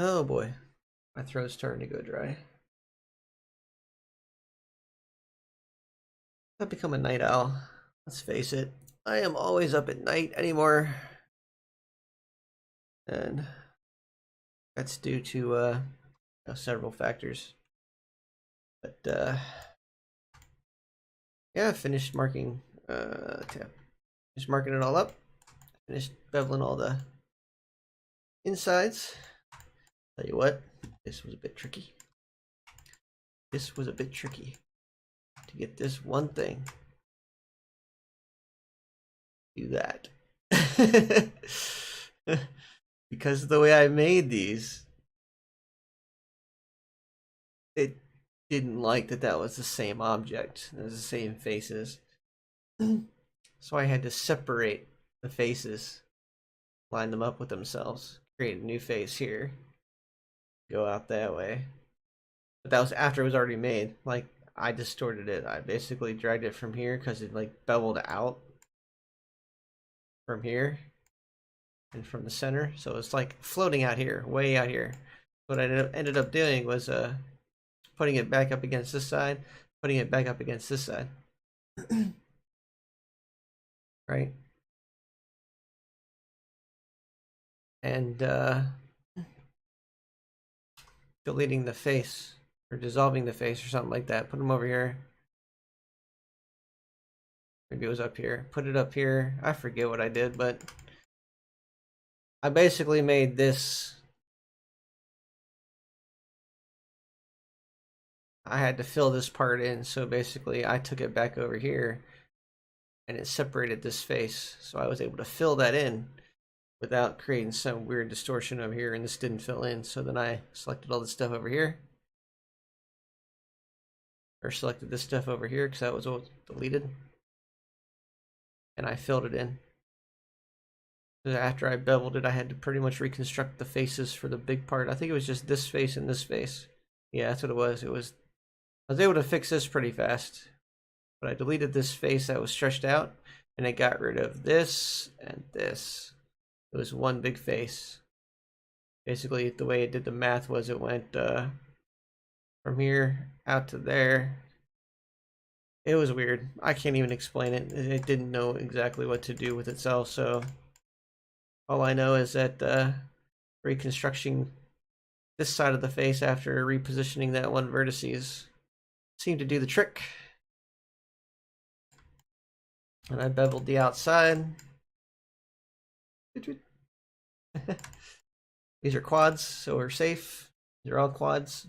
Oh boy, my throat's starting to go dry. I've become a night owl. Let's face it, I am always up at night anymore. And that's due to several factors. But yeah, I finished marking finished marking it all up. Finished beveling all the insides. Tell you what, this was a bit tricky. This was a bit tricky to get this one thing. Do that. Because the way I made these, it didn't like that was the same object. It was the same faces. So I had to separate the faces, line them up with themselves, create a new face here, go out that way. But that was after it was already made. Like, I distorted it. I basically dragged it from here because it like beveled out from here and from the center. So it's like floating out here, way out here. What I ended up doing was putting it back up against this side, putting it back up against this side. Right? And deleting the face or dissolving the face or something like that. Put them over here. Maybe it was up here. Put it up here. I forget what I did, but I basically made this. I had to fill this part in, so basically I took it back over here and it separated this face. So I was able to fill that in without creating some weird distortion over here, and this didn't fill in. So then I selected all this stuff over here. Or selected this stuff over here because that was all deleted. And I filled it in. So after I beveled it, I had to pretty much reconstruct the faces for the big part. I think it was just this face and this face. Yeah, that's what it was. I was able to fix this pretty fast. But I deleted this face that was stretched out, and I got rid of this and this. It was one big face. Basically, the way it did the math was it went from here out to there. It was weird. I can't even explain it. It didn't know exactly what to do with itself, so all I know is that reconstructing this side of the face after repositioning that one vertices seemed to do the trick. And I beveled the outside. These are quads, so we're safe. These are all quads.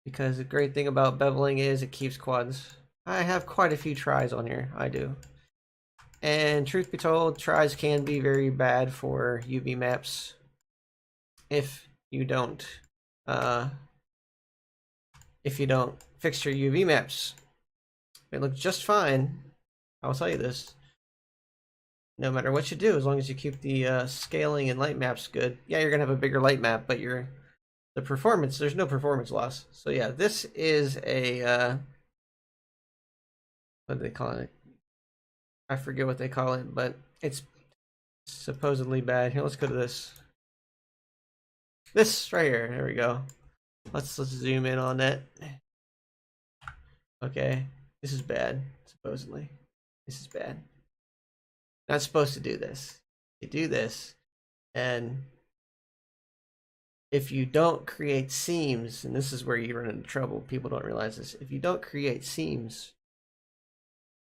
Because the great thing about beveling is it keeps quads. I have quite a few tries on here. I do. And truth be told, tries can be very bad for UV maps if you don't fix your UV maps. They look just fine. I'll tell you this. No matter what you do, as long as you keep the scaling and light maps good. Yeah, you're gonna have a bigger light map, but the performance, there's no performance loss. So yeah, this is a what do they call it? I forget what they call it, but it's supposedly bad. Here, let's go to this. This right here. There we go. Let's zoom in on that. Okay, this is bad. Supposedly, this is bad. Not supposed to do this. You do this, and if you don't create seams, and this is where you run into trouble, people don't realize this. If you don't create seams,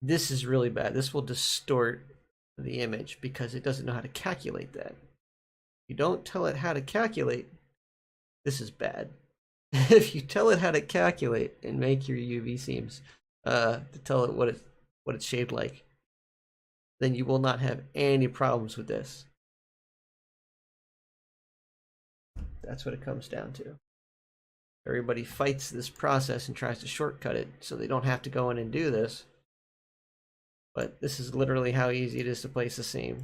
this is really bad. This will distort the image because it doesn't know how to calculate that. If you don't tell it how to calculate, this is bad. If you tell it how to calculate and make your UV seams, to tell it what it's shaped like, then you will not have any problems with this. That's what it comes down to. Everybody fights this process and tries to shortcut it so they don't have to go in and do this. But this is literally how easy it is to place a seam.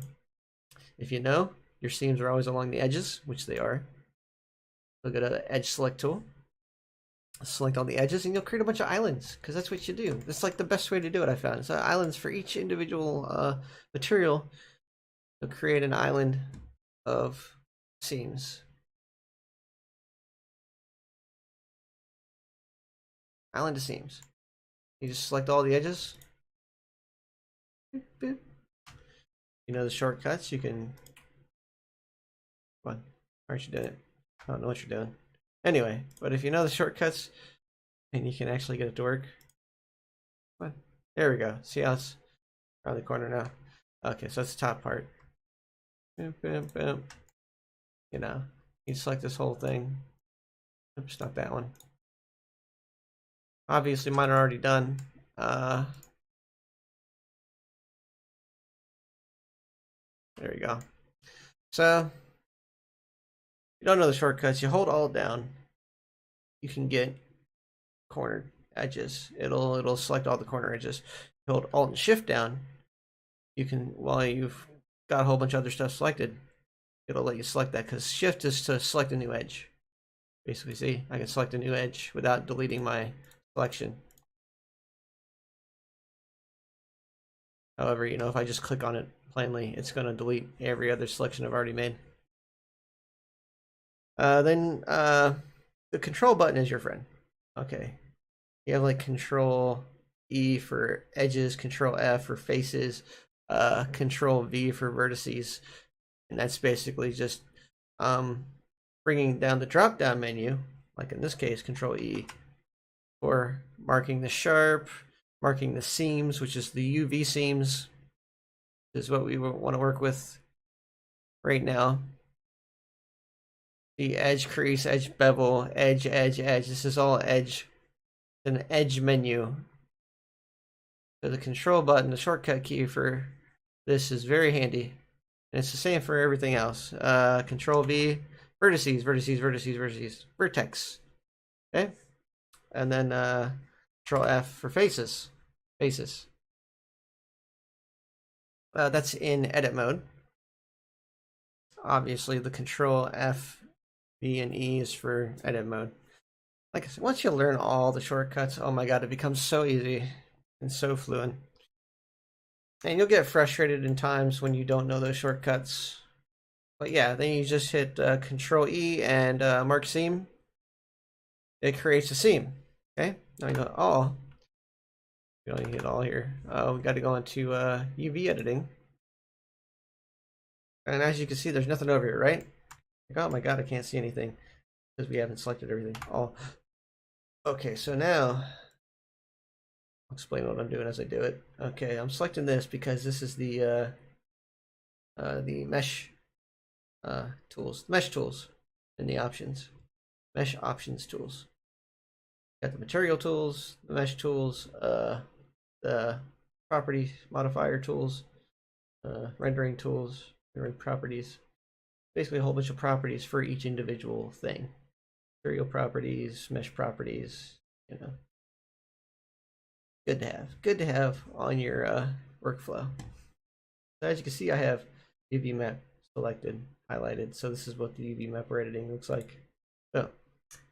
If you know, your seams are always along the edges, which they are. Look at an edge select tool. Select all the edges and you'll create a bunch of islands, because that's what you do. That's like the best way to do it, I found. So islands for each individual material. You'll create an island of seams. Island of seams. You just select all the edges. Boop, boop. You know the shortcuts. You can. Come on. Why aren't you doing it? I don't know what you're doing. Anyway, but if you know the shortcuts, and you can actually get it to work. Come on. There we go. See how it's around the corner now? Okay, so that's the top part. Boom, boom, boom. You know, you select this whole thing. Oops, not that one. Obviously, mine are already done. There we go. So, you don't know the shortcuts. You hold Alt down. You can get cornered edges. It'll select all the corner edges. You hold Alt and Shift down. You can, while you've got a whole bunch of other stuff selected, it'll let you select that, because Shift is to select a new edge. Basically, see, I can select a new edge without deleting my selection. However, you know, if I just click on it plainly, it's going to delete every other selection I've already made. Then the control button is your friend. Okay, you have like Control E for edges, Control F for faces, Control V for vertices, and that's basically just bringing down the drop down menu, like in this case Control E, for marking the sharp, marking the seams, which is the UV seams, is what we want to work with right now. The edge crease, edge bevel, edge, edge, edge. This is all edge. An edge menu. So the control button, the shortcut key for this is very handy. And it's the same for everything else. Control V, vertices, vertices, vertices, vertices, vertex. Okay? And then Control F for faces. Faces. That's in edit mode. Obviously, the Control F, V, and E is for edit mode. Like I said, once you learn all the shortcuts, oh my god, it becomes so easy and so fluent. And you'll get frustrated in times when you don't know those shortcuts. But yeah, then you just hit Control E and mark seam. It creates a seam. Okay, now you go all. You don't hit all here. We got to go into UV editing. And as you can see, there's nothing over here, right? Like, oh my god, I can't see anything because we haven't selected everything. All. Okay, so now I'll explain what I'm doing as I do it. Okay, I'm selecting this because this is the mesh tools, mesh tools in the options, mesh options tools. Got the material tools, the mesh tools, the property modifier tools, rendering tools, rendering properties. Basically, a whole bunch of properties for each individual thing. Material properties, mesh properties, you know. Good to have on your workflow. So as you can see, I have UV map selected, highlighted. So this is what the UV map we're editing looks like. So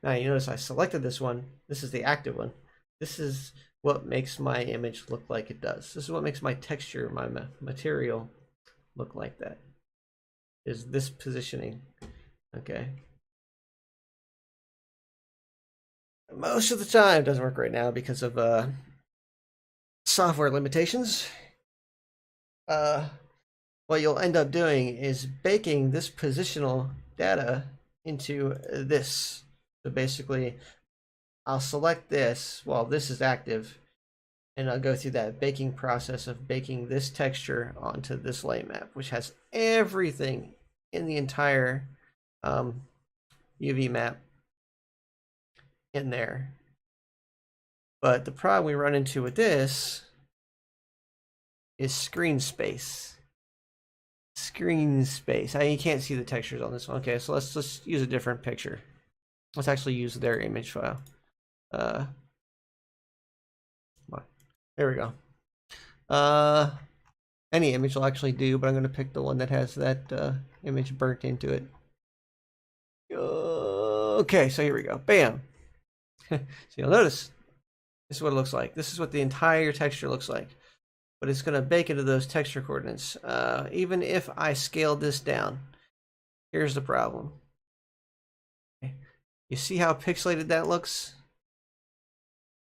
now you notice I selected this one. This is the active one. This is what makes my image look like it does. This is what makes my texture, my material look like that. Is this positioning. Okay. Most of the time it doesn't work right now because of software limitations. What you'll end up doing is baking this positional data into this. So basically, I'll select this while this is active, and I'll go through that baking process of baking this texture onto this light map, which has everything in the entire UV map in there. But the problem we run into with this is screen space. Screen space. You can't see the textures on this one. Okay, so let's just use a different picture. Let's actually use their image file. There we go. Any image will actually do, but I'm going to pick the one that has that image burnt into it. Okay, so here we go. Bam. So you'll notice this is what it looks like. This is what the entire texture looks like. But it's going to bake into those texture coordinates. Even if I scale this down, Here's the problem. You see how pixelated that looks?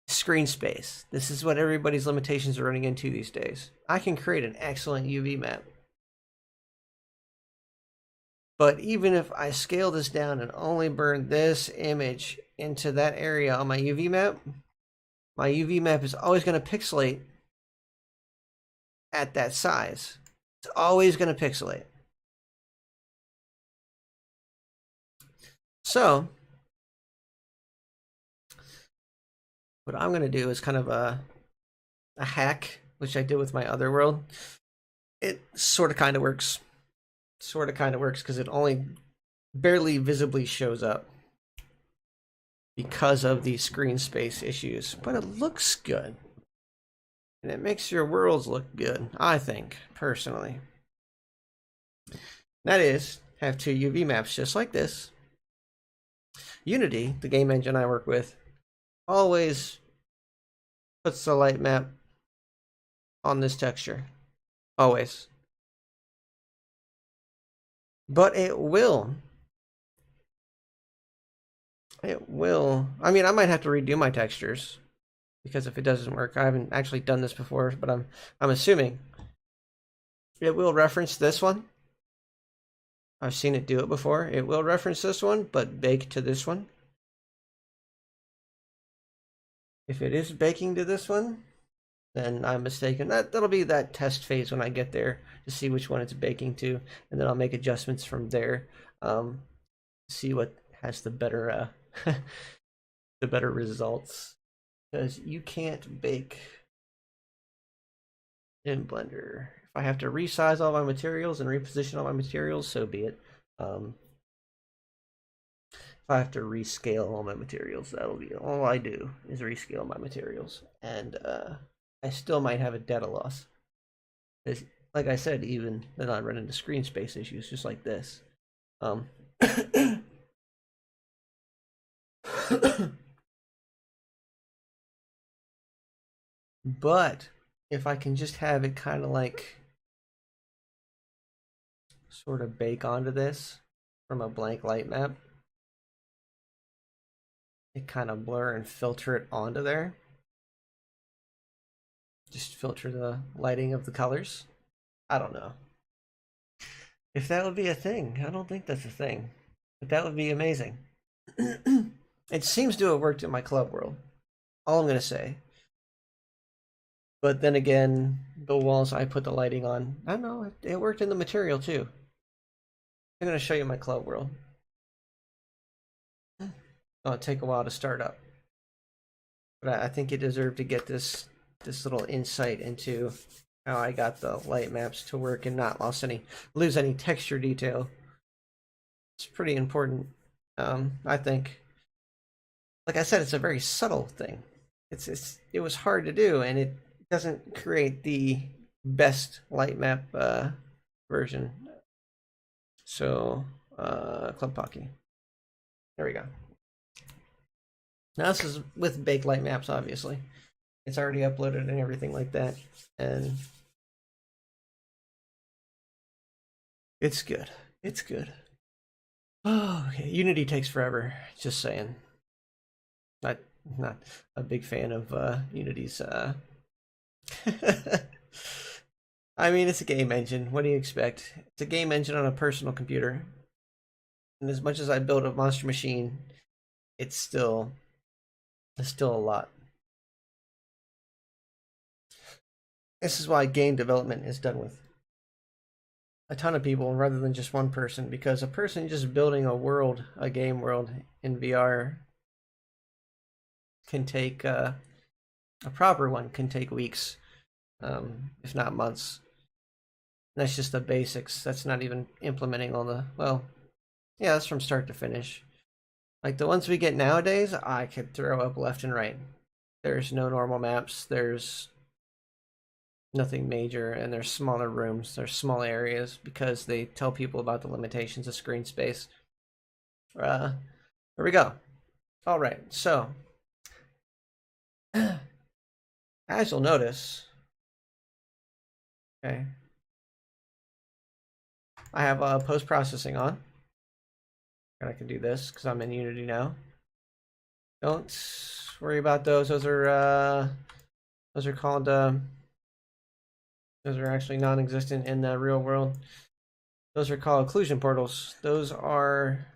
Screen space. This is what everybody's limitations are running into these days. I can create an excellent UV map. But even if I scale this down and only burn this image into that area on my UV map is always going to pixelate at that size. It's always going to pixelate. So what I'm going to do is kind of a hack, which I did with my other world. It sort of kind of works. Sort of kind of works because it only barely visibly shows up because of the screen space issues, but it looks good. And it makes your worlds look good, I think, personally. That is, have two UV maps just like this. Unity, the game engine I work with, always puts the light map on this texture. Always. But it will. It will. I mean, I might have to redo my textures because if it doesn't work, I haven't actually done this before, but I'm assuming it will reference this one. I've seen it do it before. It will reference this one, but bake to this one. If it is baking to this one, then I'm mistaken. That'll be that test phase when I get there to see which one it's baking to, and then I'll make adjustments from there. See what has the better the better results, because you can't bake in Blender. If I have to resize all my materials and reposition all my materials, so be it. If I have to rescale all my materials, that'll be all I do is rescale my materials, and I still might have a data loss. Like I said, even then I run into screen space issues just like this. But if I can just have it kind of like sort of bake onto this from a blank light map, it kind of blur and filter it onto there. Just filter the lighting of the colors. I don't know if that would be a thing. I don't think that's a thing, but that would be amazing. It seems to have worked in my club world. All I'm gonna say. But then again, the walls I put the lighting on, I don't know, it worked in the material too. I'm gonna show you my club world. It'll take a while to start up, but I think you deserve to get this little insight into how I got the light maps to work and not lose any texture detail. It's pretty important, I think. Like I said, it's a very subtle thing. It was hard to do, and it doesn't create the best light map version. So, Club Pocky. There we go. Now this is with baked light maps, obviously. It's already uploaded and everything like that, and it's good. It's good. Oh, okay. Unity takes forever. Just saying. Not a big fan of Unity's. I mean, it's a game engine. What do you expect? It's a game engine on a personal computer. And as much as I build a monster machine, it's still a lot. This is why game development is done with a ton of people rather than just one person, because a person just building a game world in VR can take a proper one can take weeks, if not months. And that's just the basics. That's not even implementing all the, well, yeah, that's from start to finish. Like the ones we get nowadays, I could throw up left and right. There's no normal maps. There's nothing major, and there's smaller rooms. There's small areas because they tell people about the limitations of screen space. There we go. All right, so as you'll notice, okay, I have post-processing on. And I can do this because I'm in Unity now. Don't worry about those. Those are called those are actually non-existent in the real world. Those are called occlusion portals. Those are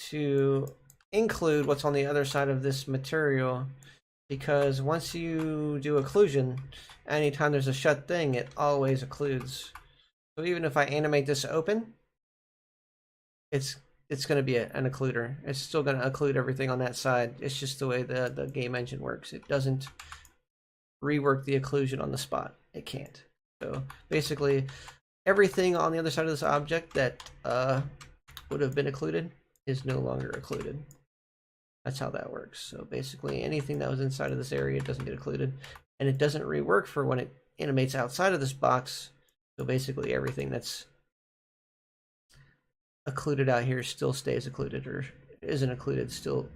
to include what's on the other side of this material, because once you do occlusion, anytime there's a shut thing, it always occludes. So even if I animate this open, it's going to be an occluder. It's still going to occlude everything on that side. It's just the way the game engine works. It doesn't rework the occlusion on the spot. It can't. So basically, everything on the other side of this object that would have been occluded is no longer occluded. That's how that works. So basically, anything that was inside of this area doesn't get occluded, and it doesn't rework for when it animates outside of this box. So basically, everything that's occluded out here still stays occluded, or isn't occluded still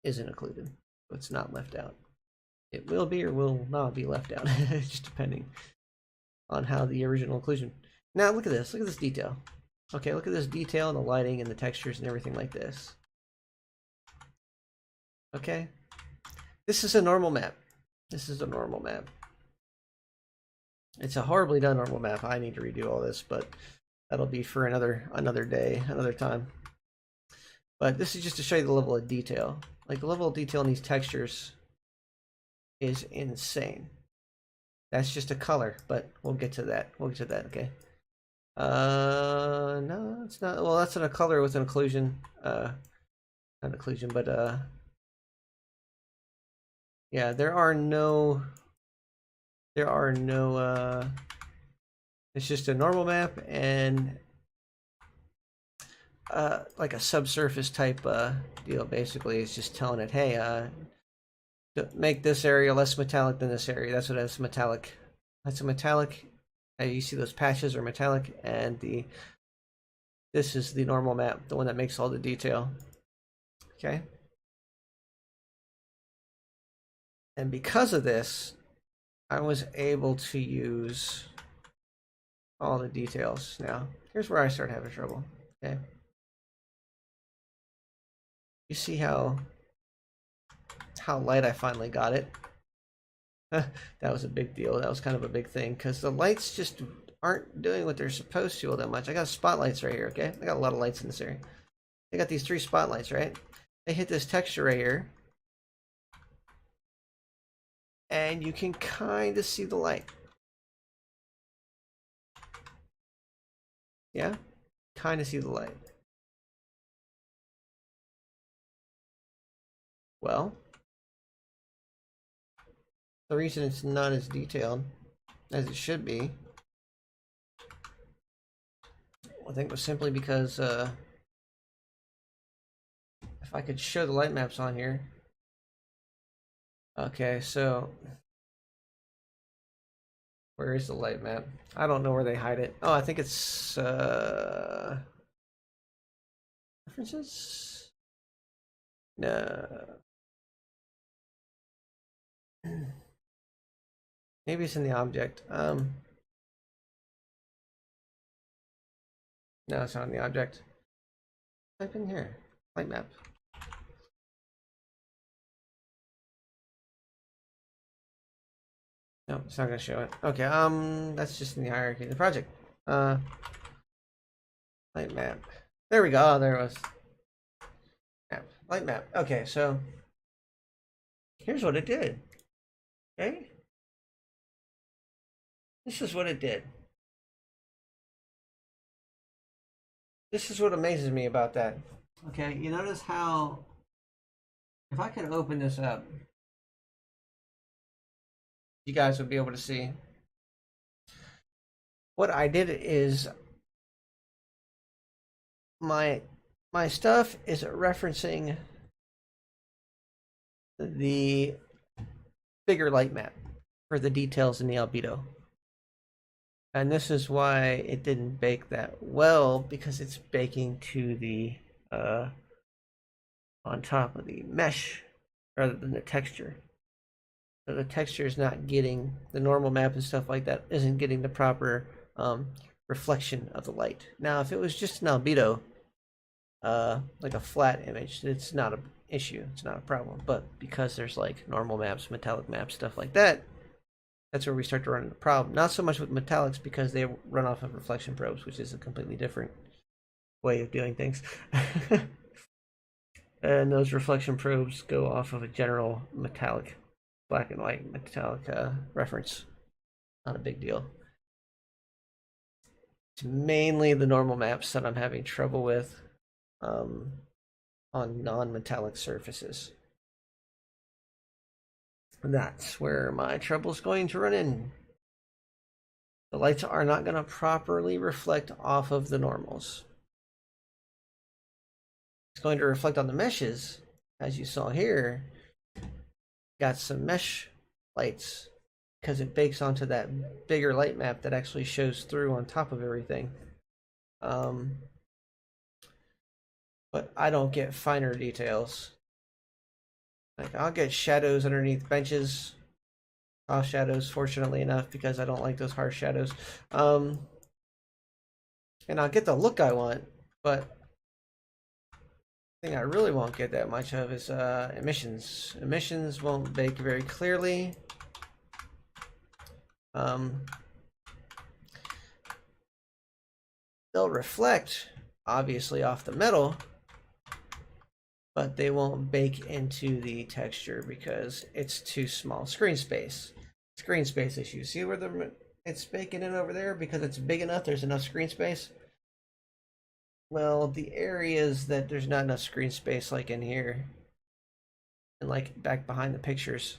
isn't occluded. So it's not left out. It will be or will not be left out, just depending on how the original occlusion. Now look at this. Look at this detail. Okay, look at this detail and the lighting and the textures and everything like this. Okay, this is a normal map. This is a normal map. It's a horribly done normal map. I need to redo all this, but that'll be for another day, another time. But this is just to show you the level of detail. Like, the level of detail in these textures is insane. That's just a color, but we'll get to that. We'll get to that, okay? No, it's not. Well, that's in a color with an occlusion. Not occlusion, but yeah, there are no. It's just a normal map and like a subsurface type deal. Basically, it's just telling it, hey, make this area less metallic than this area. That's what it's metallic. That's a metallic. You see those patches are metallic, and this is the normal map, the one that makes all the detail. Okay. And because of this, I was able to use all the details. Now, here's where I start having trouble. Okay. You see how light I finally got it? That was a big deal. That was kind of a big thing, because the lights just aren't doing what they're supposed to all that much. I got spotlights right here, okay? I got a lot of lights in this area. I got these 3 spotlights, right? They hit this texture right here, and you can kind of see the light. Yeah? Kind of see the light. Well, the reason it's not as detailed as it should be, I think, was simply because if I could show the light maps on here. Okay, so where is the light map? I don't know where they hide it. Oh, I think it's references? No. Maybe it's in the object. No, it's not in the object. Type in here. Light map. No, it's not gonna show it. Okay, that's just in the hierarchy of the project. Light map. There we go. Oh, there it was. Map. Light map. Okay, so here's what it did. Okay. This is what it did. This is what amazes me about that. Okay, you notice how if I could open this up, you guys would be able to see. What I did is my stuff is referencing the bigger light map for the details in the albedo. And this is why it didn't bake that well, because it's baking to the on top of the mesh rather than the texture. So the texture is not getting the normal map and stuff like that isn't getting the proper reflection of the light. Now, if it was just an albedo, like a flat image, it's not an issue. It's not a problem. But because there's like normal maps, metallic maps, stuff like that, that's where we start to run into the problem. Not so much with metallics because they run off of reflection probes, which is a completely different way of doing things. And those reflection probes go off of a general metallic, black and white metallic reference. Not a big deal. It's mainly the normal maps that I'm having trouble with on non-metallic surfaces. And that's where my trouble's going to run in. The lights are not going to properly reflect off of the normals. It's going to reflect on the meshes, as you saw here. Got some mesh lights because it bakes onto that bigger light map that actually shows through on top of everything. But I don't get finer details. Like I'll get shadows underneath benches, off shadows, fortunately enough, because I don't like those harsh shadows. And I'll get the look I want, but the thing I really won't get that much of is emissions. Emissions won't bake very clearly. They'll reflect, obviously, off the metal, but they won't bake into the texture because it's too small. Screen space. Screen space issue. See where it's baking in over there because it's big enough, there's enough screen space? Well, the areas that there's not enough screen space, like in here, and like back behind the pictures,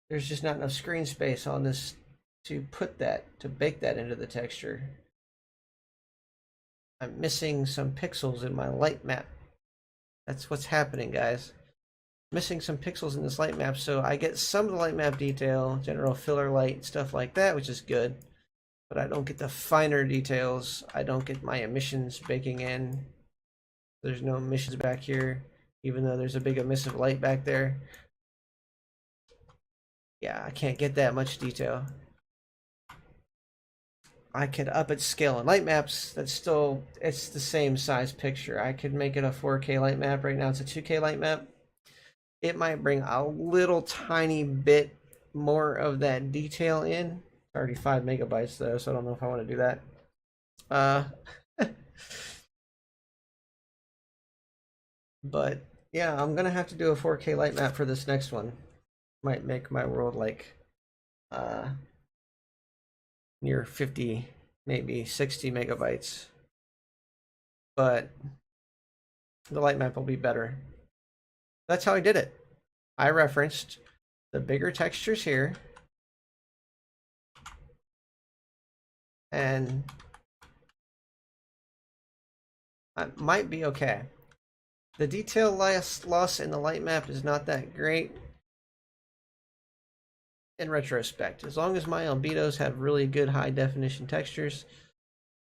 there's just not enough screen space on this to put that, to bake that into the texture. I'm missing some pixels in my light map. That's what's happening, guys. Missing some pixels in this light map, so I get some of the light map detail, general filler light, stuff like that, which is good. But I don't get the finer details. I don't get my emissions baking in. There's no emissions back here, even though there's a big emissive light back there. Yeah, I can't get that much detail. I could up its scale in light maps. That's still, it's the same size picture. I could make it a 4K light map. Right now it's a 2K light map. It might bring a little tiny bit more of that detail in. It's already 5 megabytes though, so I don't know if I want to do that. But yeah, I'm gonna have to do a 4K light map for this next one. Might make my world like near 50, maybe 60 megabytes. But the light map will be better. That's how I did it. I referenced the bigger textures here, and I might be okay. The detail loss in the light map is not that great in retrospect. As long as my albedos have really good high definition textures,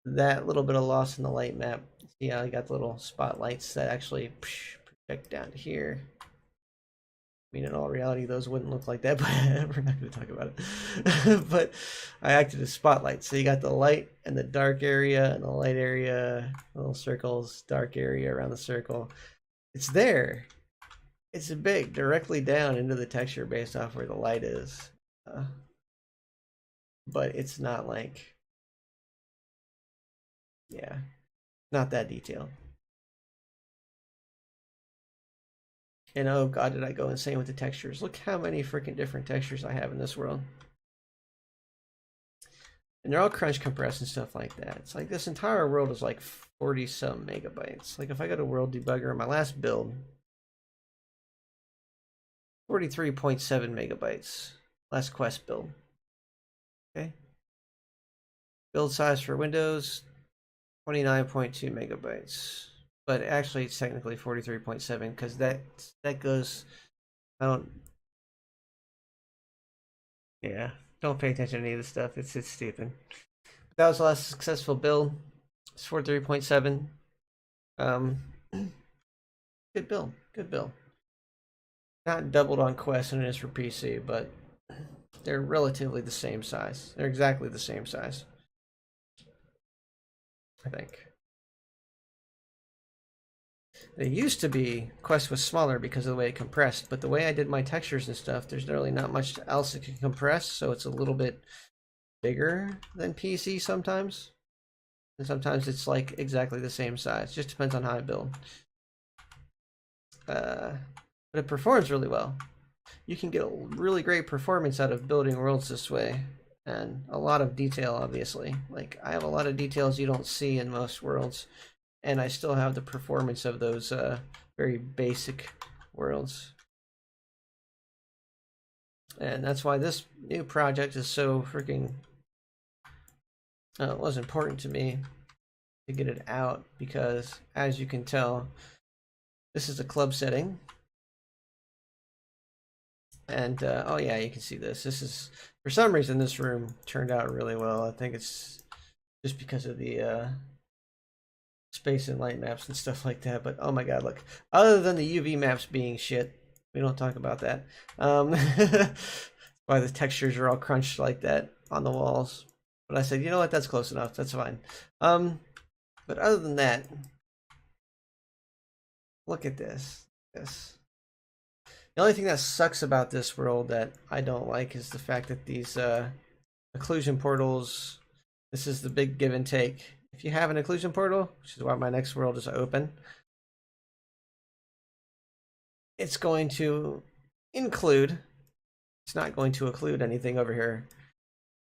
that little bit of loss in the light map, see how I got the little spotlights that actually project down here. I mean, in all reality, those wouldn't look like that, but we're not going to talk about it. But I acted as spotlights. So you got the light and the dark area and the light area, little circles, dark area around the circle. It's there. It's big, directly down into the texture based off where the light is. But it's not like, yeah, not that detailed. And oh god, did I go insane with the textures. Look how many freaking different textures I have in this world. And they're all crunch compressed and stuff like that. It's like this entire world is like 40 some megabytes. Like if I go to World Debugger on my last build, 43.7 megabytes. Last quest build. Okay. Build size for Windows, 29.2 megabytes. But actually it's technically 43.7 because that goes, I don't, yeah, don't pay attention to any of this stuff. It's stupid. That was the last successful build. It's 43.7. Good build. Good build. Not doubled on Quest than it is for PC, but they're relatively the same size. They're exactly the same size, I think. It used to be Quest was smaller because of the way it compressed, but the way I did my textures and stuff, there's really not much else it can compress, so it's a little bit bigger than PC sometimes. And sometimes it's like exactly the same size. Just depends on how I build. But it performs really well. You can get a really great performance out of building worlds this way. And a lot of detail, obviously. Like, I have a lot of details you don't see in most worlds. And I still have the performance of those very basic worlds. And that's why this new project is so freaking... it was important to me to get it out because, as you can tell, this is a club setting. And, oh yeah, you can see this. This is, for some reason, this room turned out really well. I think it's just because of the space and light maps and stuff like that. But oh my god, look, other than the UV maps being shit, we don't talk about that. Why the textures are all crunched like that on the walls. But I said, you know what, that's close enough, that's fine. But other than that, look at this. The only thing that sucks about this world that I don't like is the fact that these occlusion portals, this is the big give and take. If you have an occlusion portal, which is why my next world is open, it's going to include, it's not going to occlude anything over here.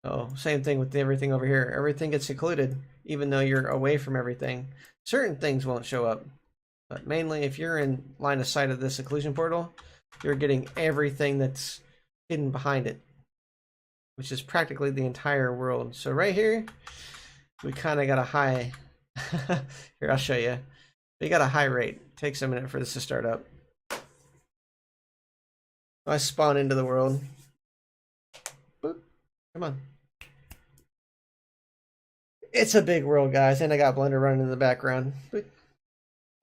So same thing with everything over here. Everything gets occluded, even though you're away from everything. Certain things won't show up. But mainly if you're in line of sight of this occlusion portal, you're getting everything that's hidden behind it, which is practically the entire world. So right here, we kind of got a high, here I'll show you. We got a high rate. It takes a minute for this to start up. I spawn into the world. Boop. Come on. It's a big world, guys, and I got Blender running in the background. Boop.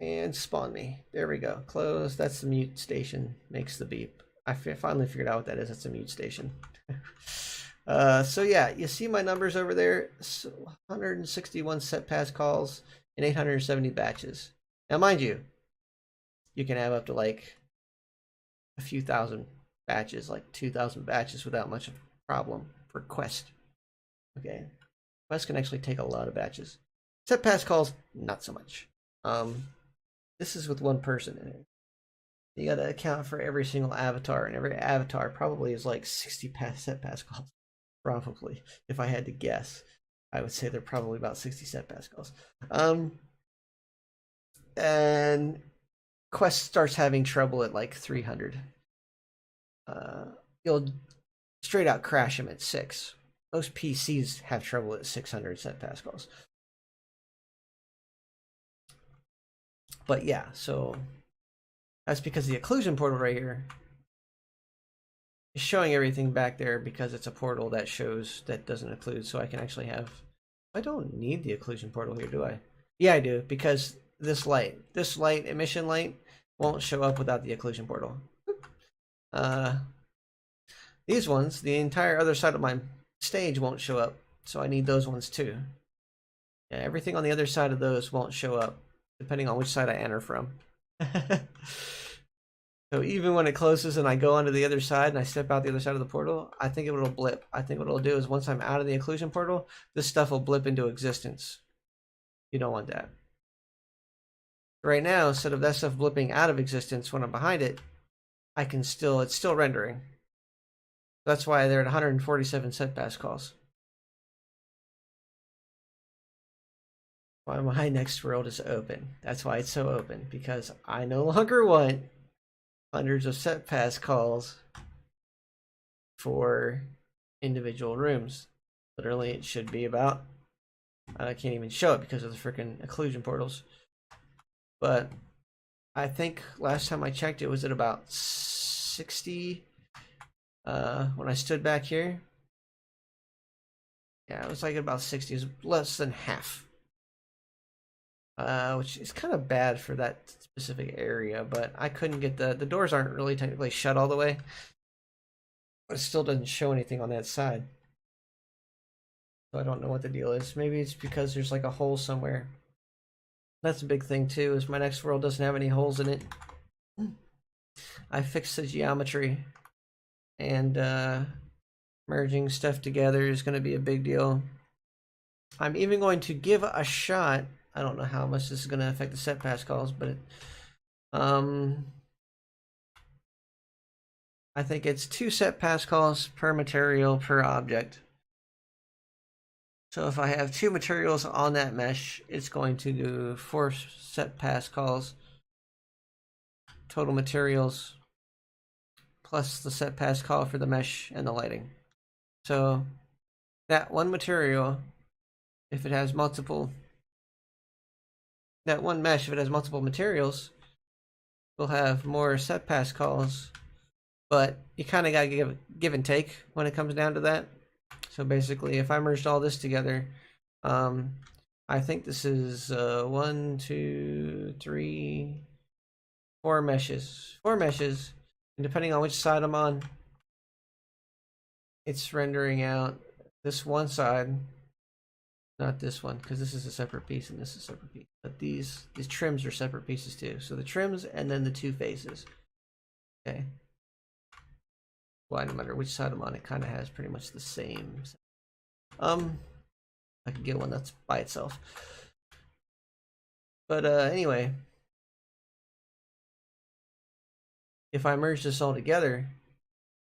And spawn me. There we go. Close. That's the mute station. Makes the beep. I finally figured out what that is. That's a mute station. So yeah, you see my numbers over there. 161 set pass calls and 870 batches. Now, mind you, you can have up to like a few thousand batches, like 2,000 batches without much of a problem for Quest. Okay. Quest can actually take a lot of batches. Set pass calls, not so much. This is with one person in it. You gotta account for every single avatar, and every avatar probably is like 60 set pass calls. Probably, if I had to guess, I would say they're probably about 60 set pass calls. And Quest starts having trouble at like 300. You'll straight out crash them at 6. Most PCs have trouble at 600 set pass calls. But yeah, so that's because the occlusion portal right here is showing everything back there because it's a portal that shows that doesn't occlude. So I can actually have, I don't need the occlusion portal here, do I? Yeah, I do, because this light, emission light, won't show up without the occlusion portal. These ones, the entire other side of my stage won't show up, so I need those ones too. Yeah, everything on the other side of those won't show up, depending on which side I enter from. So even when it closes and I go onto the other side and I step out the other side of the portal, I think it will blip. I think what it'll do is once I'm out of the occlusion portal, this stuff will blip into existence. You don't want that. Right now, instead of that stuff blipping out of existence when I'm behind it, I can still, it's still rendering. That's why they're at 147 set pass calls. Why my next world is open. That's why it's so open, because I no longer want hundreds of set pass calls for individual rooms. Literally, it should be about, I can't even show it because of the freaking occlusion portals. But I think last time I checked, it was at about 60 when I stood back here. Yeah, it was like about 60, it was less than half. Which is kind of bad for that specific area, but I couldn't get the doors aren't really technically shut all the way, but it still doesn't show anything on that side. So I don't know what the deal is. Maybe it's because there's like a hole somewhere. That's a big thing too, is my next world doesn't have any holes in it. I fixed the geometry, and merging stuff together is going to be a big deal. I'm even going to give a shot. I don't know how much this is going to affect the set pass calls, but I think it's 2 set pass calls per material per object. So if I have 2 materials on that mesh, it's going to do 4 set pass calls. Total materials plus the set pass call for the mesh and the lighting. So that one material, if it has multiple, that one mesh, if it has multiple materials, will have more set pass calls, but you kind of got to give and take when it comes down to that. So basically, if I merged all this together, I think this is 1, 2, 3, 4 meshes. 4 meshes, and depending on which side I'm on, it's rendering out this one side, not this one, because this is a separate piece and this is a separate piece. But these trims are separate pieces too. So the trims and then the 2 faces. Okay. Well, no matter which side I'm on, it kind of has pretty much the same. I could get one that's by itself. But anyway, if I merge this all together,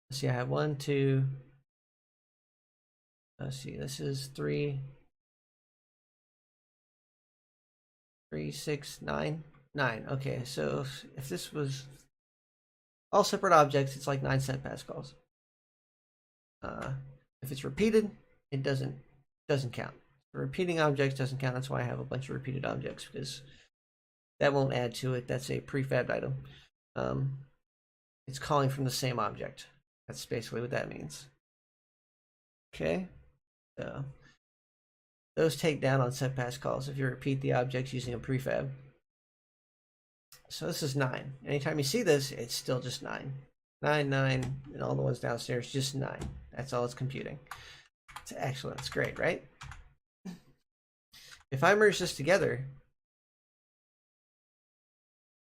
let's see, I have 1, 2. Let's see, this is 3, 6, 9. Okay, so if this was all separate objects, it's like 9 set pass calls. If it's repeated, it doesn't count. The repeating objects doesn't count. That's why I have a bunch of repeated objects, because that won't add to it. That's a prefabbed item. It's calling from the same object. That's basically what that means. Okay, so those take down on set pass calls if you repeat the objects using a prefab. So this is 9. Anytime you see this, it's still just 9. 9, 9, and all the ones downstairs, just 9. That's all it's computing. It's excellent. It's great, right? If I merge this together,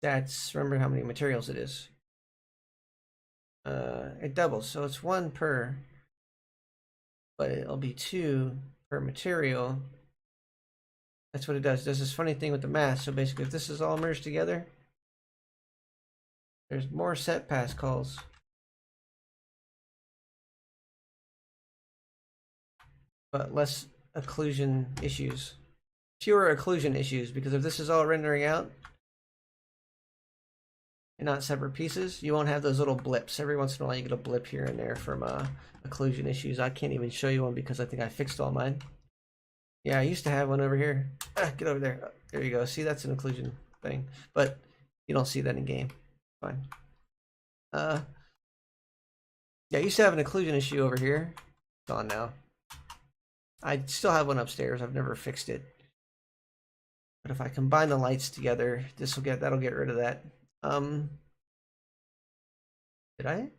that's, remember how many materials it is. It doubles, so it's 1 per, but it'll be 2 per material. That's what it does. It does this funny thing with the math. So basically, if this is all merged together, there's more set pass calls, but less occlusion issues. Fewer occlusion issues, because if this is all rendering out and not separate pieces, you won't have those little blips. Every once in a while you get a blip here and there from occlusion issues. I can't even show you one because I think I fixed all mine. Yeah, I used to have one over here. Get over there. There you go. See, that's an occlusion thing, but you don't see that in game. Fine. Yeah, I used to have an occlusion issue over here. It's gone now. I still have one upstairs. I've never fixed it. But if I combine the lights together, that'll get rid of that. Did I?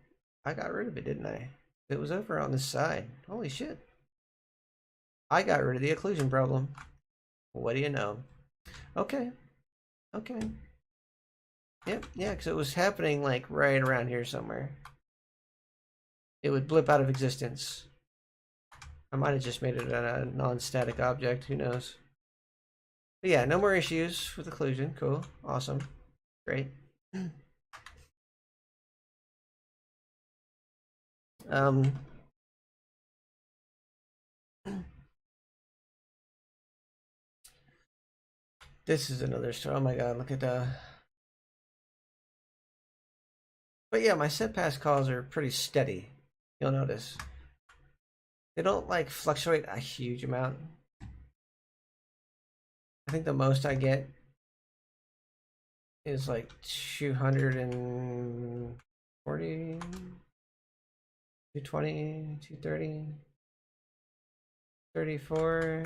I got rid of it, didn't I? It was over on this side. Holy shit. I got rid of the occlusion problem. What do you know? Okay. Okay. Yep, yeah, because it was happening like right around here somewhere. It would blip out of existence. I might have just made it a non-static object, who knows. But yeah, no more issues with occlusion. Cool. Awesome. Great. This is another story. Oh my god, look at that. But yeah, my set pass calls are pretty steady. You'll notice. They don't like fluctuate a huge amount. I think the most I get is like 240, 220, 230, 34.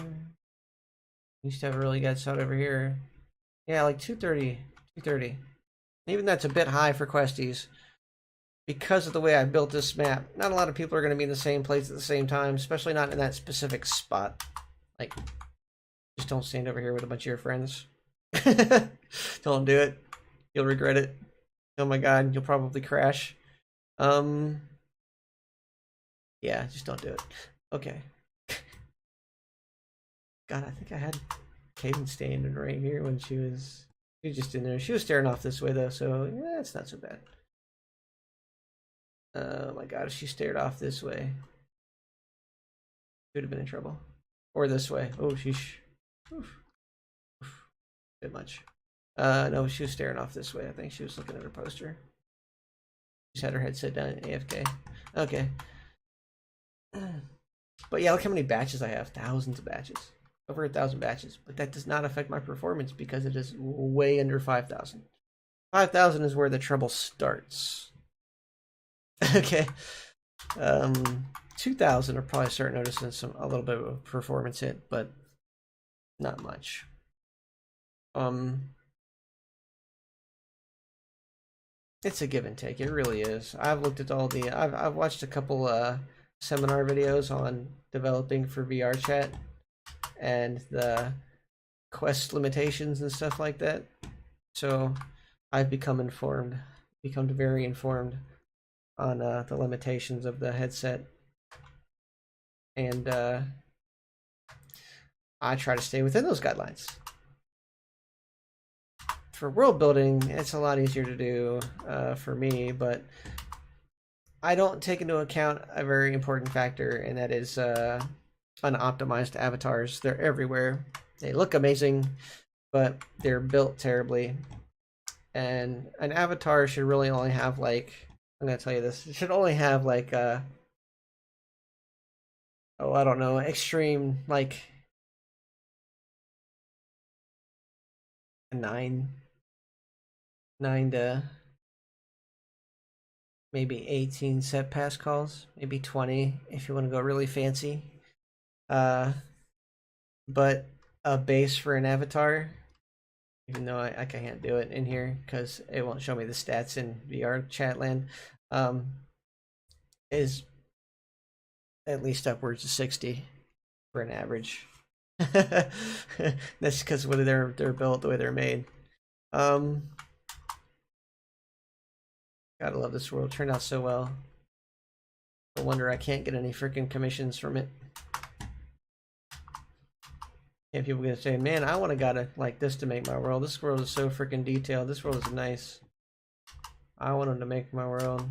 Used to have a really good set over here. Yeah, like 230, 230. Even that's a bit high for questies. Because of the way I built this map, not a lot of people are going to be in the same place at the same time, especially not in that specific spot. Like, just don't stand over here with a bunch of your friends. Don't do it. You'll regret it. Oh my god, you'll probably crash. Yeah, just don't do it. Okay. God, I think I had Kaden standing right here when she was just in there. She was staring off this way though, so yeah, it's not so bad. Oh my god, if she stared off this way, she would have been in trouble. Or this way. Oh, sheesh. Oof. Oof. Bit much. No, she was staring off this way. I think she was looking at her poster. She had her headset down, AFK. Okay. But yeah, look how many batches I have. Thousands of batches. Over 1,000 batches. But that does not affect my performance because it is way under 5,000. 5,000 is where the trouble starts. Okay. 2,000 will probably start noticing a little bit of a performance hit, but not much. It's a give and take. It really is. I've looked at all the. I've watched a couple seminar videos on developing for VR chat and the quest limitations and stuff like that. So I've become very informed on the limitations of the headset, and I try to stay within those guidelines. For world building, it's a lot easier to do for me, but I don't take into account a very important factor, and that is unoptimized avatars. They're everywhere. They look amazing, but they're built terribly. And an avatar should really only have like, I'm gonna tell you this, it should only have like I don't know, extreme like 9 to maybe 18 set pass calls, maybe 20 if you want to go really fancy. But a base for an avatar, even though I can't do it in here because it won't show me the stats in VR chatland, is at least upwards of 60 for an average. That's because of they're built, the way they're made. Gotta love this world. Turned out so well. No wonder I can't get any freaking commissions from it. And people gonna say, man, I want to gotta like this to make my world. This world is so freaking detailed. This world is nice. I want them to make my world.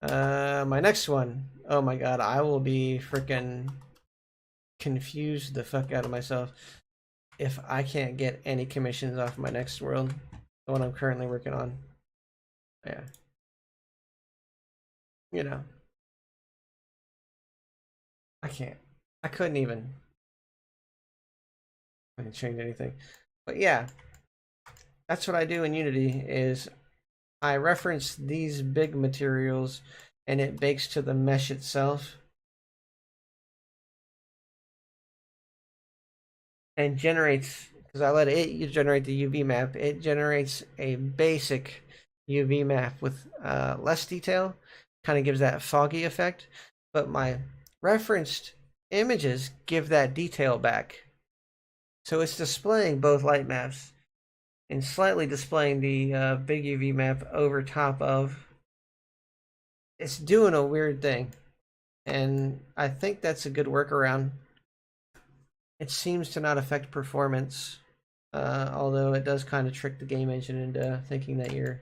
My next one. Oh my god, I will be freaking confused the fuck out of myself if I can't get any commissions off my next world. The one I'm currently working on. Yeah. You know. I can't. I couldn't even. I can change anything. But yeah. That's what I do in Unity is I reference these big materials and it bakes to the mesh itself and generates, because I let it generate the UV map, it generates a basic UV map with less detail, kind of gives that foggy effect, but my referenced images give that detail back. So it's displaying both light maps and slightly displaying the big UV map over top of. It's doing a weird thing, and I think that's a good workaround. It seems to not affect performance, although it does kind of trick the game engine into thinking that you're.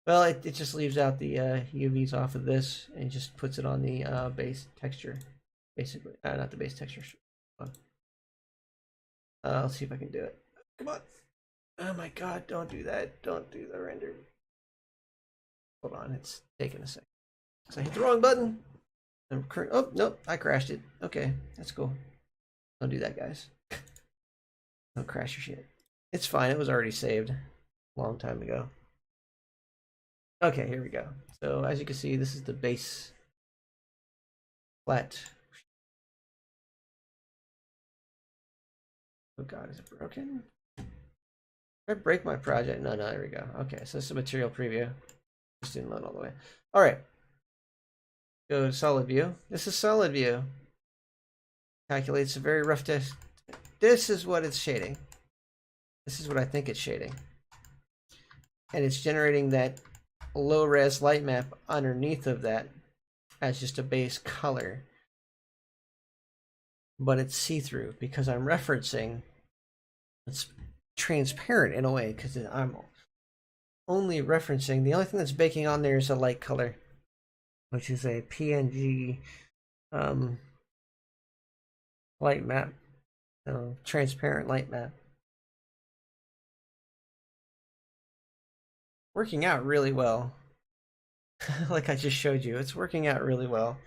Well, it just leaves out the UVs off of this and just puts it on the base texture, basically. Not the base texture. Let's see if I can do it. Come on. Oh my god, don't do that. Don't do the render. Hold on, it's taking a second. So I hit the wrong button. Oh, nope, I crashed it. Okay, that's cool. Don't do that, guys. Don't crash your shit. It's fine, it was already saved a long time ago. Okay, here we go. So as you can see, this is the base flat. Oh god, is it broken? Did I break my project? No, there we go. Okay, so this is a material preview. Just didn't load all the way. All right. Go to solid view. This is solid view. Calculates a very rough test. This is what it's shading. This is what I think it's shading. And it's generating that low-res light map underneath of that as just a base color. But it's see-through because I'm referencing, it's transparent in a way because I'm only referencing, the only thing that's baking on there is a light color, which is a PNG light map, transparent light map. Working out really well. Like I just showed you, it's working out really well.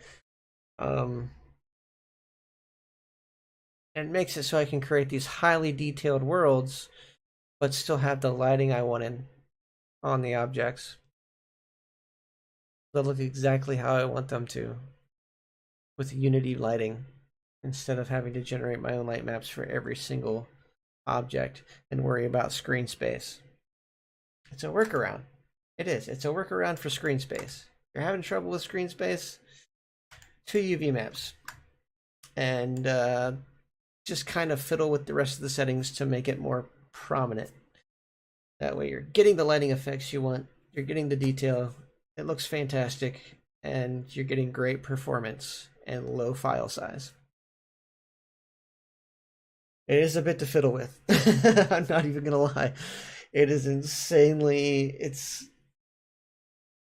It makes it so I can create these highly detailed worlds, but still have the lighting I wanted on the objects. They'll look exactly how I want them to, with Unity lighting, instead of having to generate my own light maps for every single object and worry about screen space. It's a workaround. It is. It's a workaround for screen space. If you're having trouble with screen space, 2 UV maps. And just kind of fiddle with the rest of the settings to make it more prominent. That way you're getting the lighting effects you want, you're getting the detail, it looks fantastic, and you're getting great performance and low file size. It is a bit to fiddle with. I'm not even gonna lie. It is insanely, it's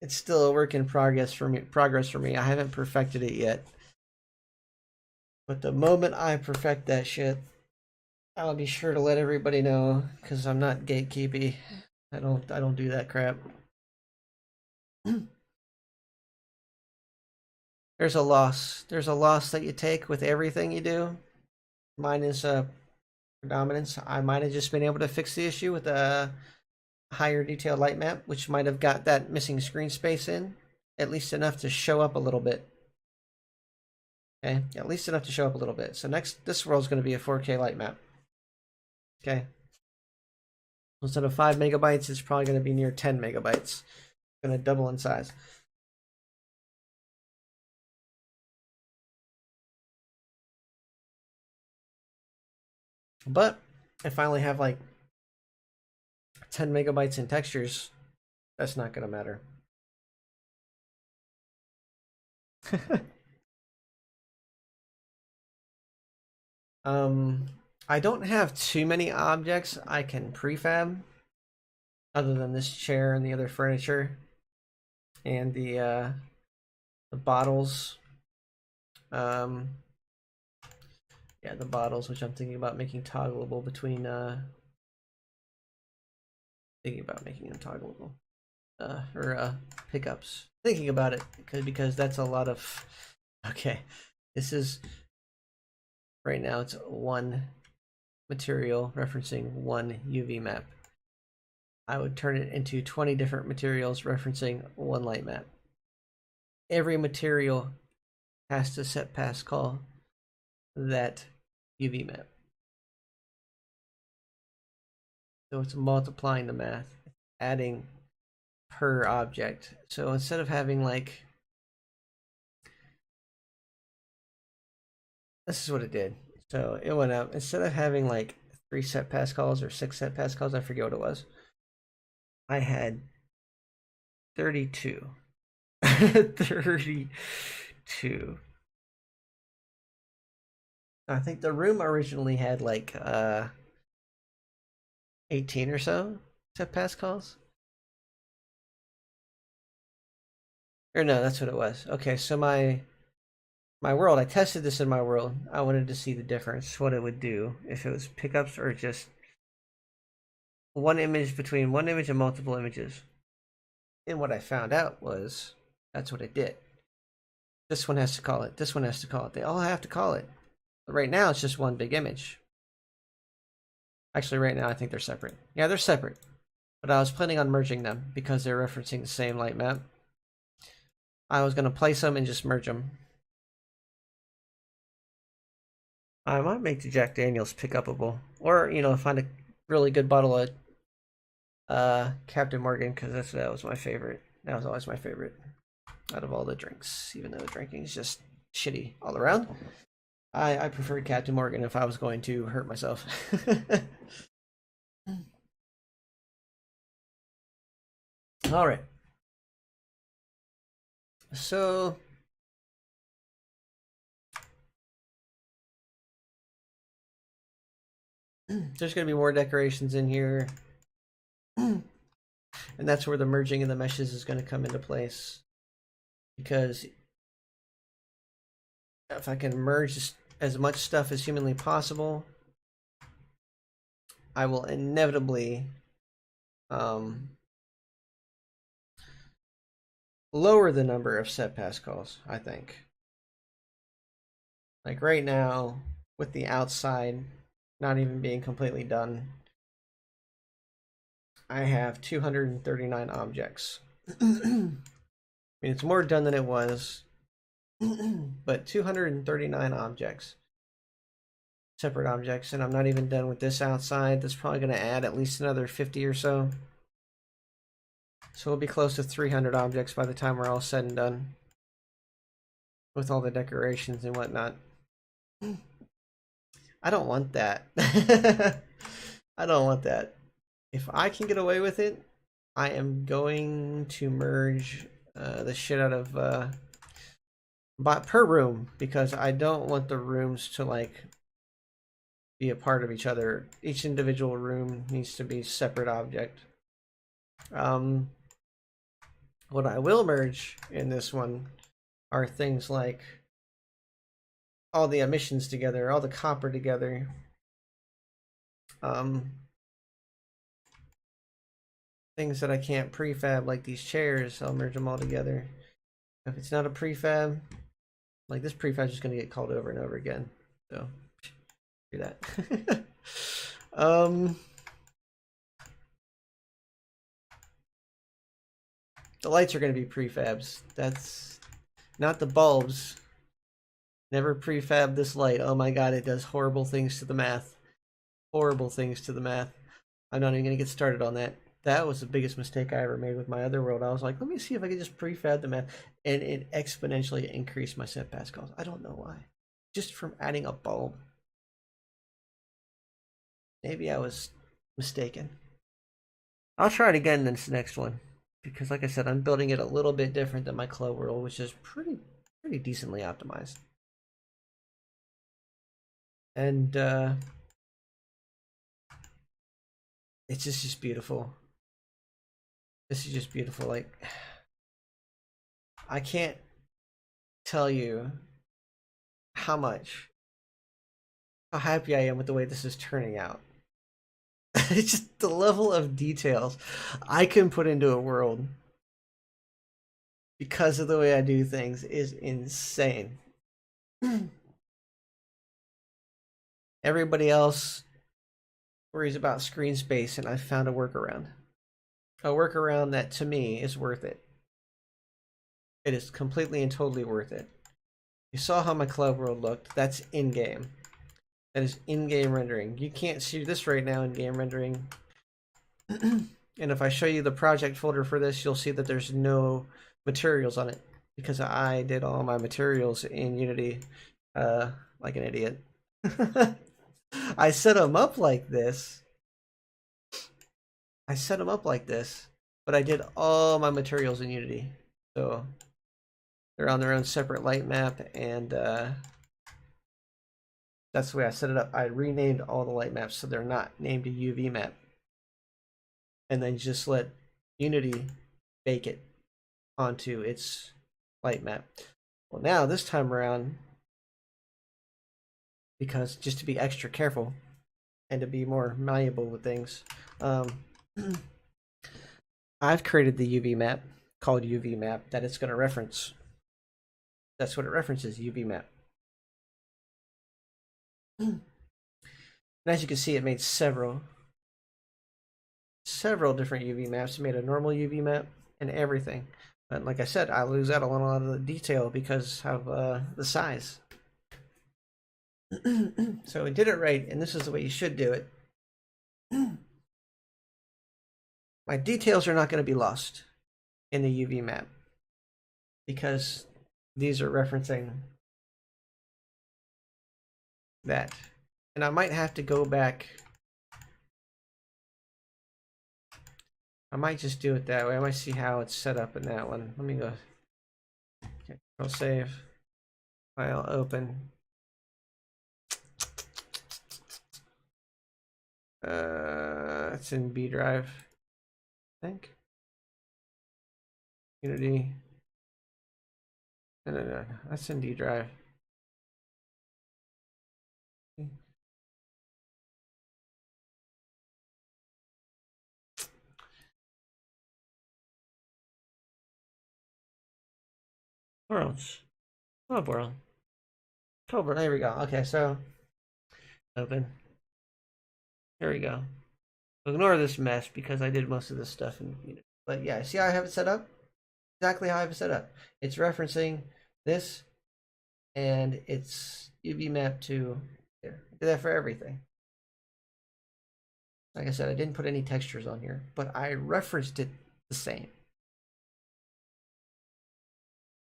still a work in progress for me. I haven't perfected it yet. But the moment I perfect that shit, I'll be sure to let everybody know, because I'm not gatekeepy. I don't do that crap. There's a loss. There's a loss that you take with everything you do. Mine is predominance. I might have just been able to fix the issue with a higher detail light map, which might have got that missing screen space in, at least enough to show up a little bit. Okay, at least enough to show up a little bit. So this world's going to be a 4K light map. Okay. Instead of 5 megabytes, it's probably going to be near 10 megabytes. It's going to double in size. But if I only have like 10 megabytes in textures, that's not going to matter. I don't have too many objects I can prefab, other than this chair and the other furniture, and the bottles. Yeah, the bottles, which I'm thinking about making toggleable between. Thinking about making them toggleable, or pickups. Thinking about it because that's a lot of. Okay, this is. Right now it's one material referencing one UV map. I would turn it into 20 different materials referencing one light map. Every material has to set pass call that UV map. So it's multiplying the math, adding per object. So instead of having like, this is what it did. So it went up, instead of having like 3 set pass calls or 6 set pass calls, I forget what it was. I had 32. 32. I think the room originally had like 18 or so set pass calls. Or no, that's what it was. Okay, so my world, I tested this in my world. I wanted to see the difference, what it would do if it was pickups or just one image between one image and multiple images. And what I found out was that's what it did. This one has to call it. This one has to call it. They all have to call it. But right now, it's just one big image. Actually, right now, I think they're separate. Yeah, they're separate. But I was planning on merging them because they're referencing the same light map. I was going to place them and just merge them. I might make the Jack Daniels pick upable. Or, find a really good bottle of Captain Morgan, because that was my favorite. That was always my favorite out of all the drinks, even though the drinking is just shitty all around. I preferred Captain Morgan if I was going to hurt myself. All right. So there's going to be more decorations in here. And that's where the merging of the meshes is going to come into place. Because if I can merge as much stuff as humanly possible, I will inevitably lower the number of set pass calls, I think. Like right now, with the outside not even being completely done, I have 239 objects. I mean, it's more done than it was, but 239 objects. Separate objects, and I'm not even done with this outside. That's probably going to add at least another 50 or so. So we'll be close to 300 objects by the time we're all said and done. With all the decorations and whatnot. I don't want that. I don't want that. If I can get away with it, I am going to merge the shit out of per room, because I don't want the rooms to like be a part of each other. Each individual room needs to be a separate object. What I will merge in this one are things like all the emissions together, all the copper together. Things that I can't prefab, like these chairs, I'll merge them all together. If it's not a prefab, like this prefab is just going to get called over and over again. So, do that. The lights are going to be prefabs. That's not the bulbs. Never prefab this light. Oh my god, it does horrible things to the math. Horrible things to the math. I'm not even going to get started on that. That was the biggest mistake I ever made with my other world. I was like, let me see if I can just prefab the math. And it exponentially increased my set pass calls. I don't know why. Just from adding a bulb. Maybe I was mistaken. I'll try it again in this next one. Because like I said, I'm building it a little bit different than my club world, which is pretty decently optimized. And it's just beautiful. This is just beautiful. Like, I can't tell you how happy I am with the way this is turning out. It's just the level of details I can put into a world because of the way I do things is insane. Everybody else worries about screen space, and I found a workaround. A workaround that to me is worth it. It is completely and totally worth it. You saw how my club world looked. That's in-game. That is in-game rendering. You can't see this right now in game rendering. And if I show you the project folder for this, you'll see that there's no materials on it because I did all my materials in Unity like an idiot. I set them up like this. But I did all my materials in Unity. So they're on their own separate light map, and that's the way I set it up. I renamed all the light maps so they're not named a UV map. And then just let Unity bake it onto its light map. Well, now this time around, because just to be extra careful and to be more malleable with things, I've created the UV map called UV map that it's going to reference. That's what it references, UV map. And as you can see, it made several different UV maps. It made a normal UV map and everything. But like I said, I lose out on a lot of the detail because of the size. So we did it right, and this is the way you should do it. My details are not going to be lost in the UV map because these are referencing that. And I might have to go back I might just do it that way. I might see how it's set up in that one. Let me go. Okay, Control save. File open. It's in B drive, I think. Unity. No. That's in D drive. Worlds. Oh, world. October. There we go. Okay, so open. Here we go. Ignore this mess because I did most of this stuff in Unity. But yeah, see how I have it set up? Exactly how I have it set up. It's referencing this, and it's UV mapped to here. I did that for everything. Like I said, I didn't put any textures on here, but I referenced it the same.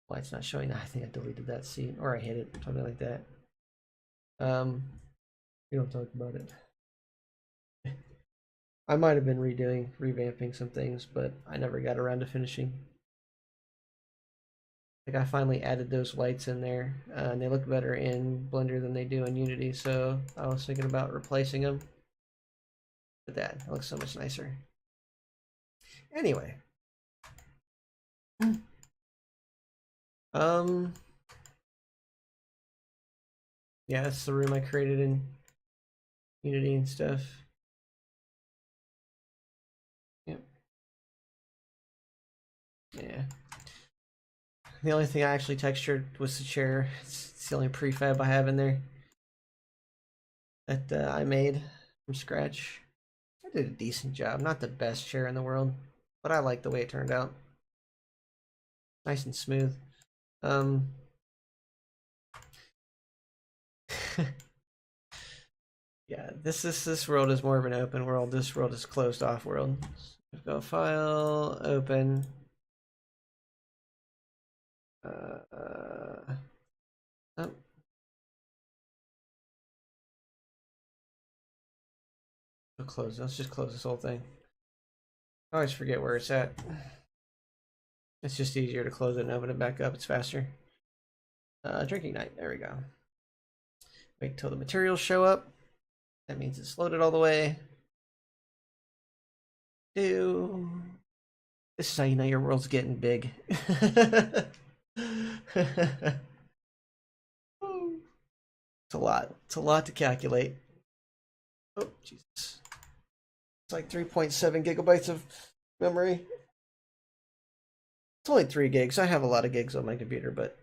Why it's not showing that? I think I deleted that scene, or I hit it, something like that. We don't talk about it. I might have been revamping some things, but I never got around to finishing. Like I finally added those lights in there, and they look better in Blender than they do in Unity, so I was thinking about replacing them with that. It looks so much nicer. Anyway. Yeah, that's the room I created in Unity and stuff. Yep. Yeah. The only thing I actually textured was the chair. It's the only prefab I have in there that I made from scratch. I did a decent job. Not the best chair in the world, but I like the way it turned out. Nice and smooth. Yeah, this world is more of an open world. This world is closed off world. So go file, open. Oh. We'll close. Let's just close this whole thing. I always forget where it's at. It's just easier to close it and open it back up. It's faster. Drinking night. There we go. Wait till the materials show up. That means it's loaded all the way. This is how you know your world's getting big. It's a lot. It's a lot to calculate. Oh, Jesus. It's like 3.7 gigabytes of memory. It's only 3 gigs. I have a lot of gigs on my computer, but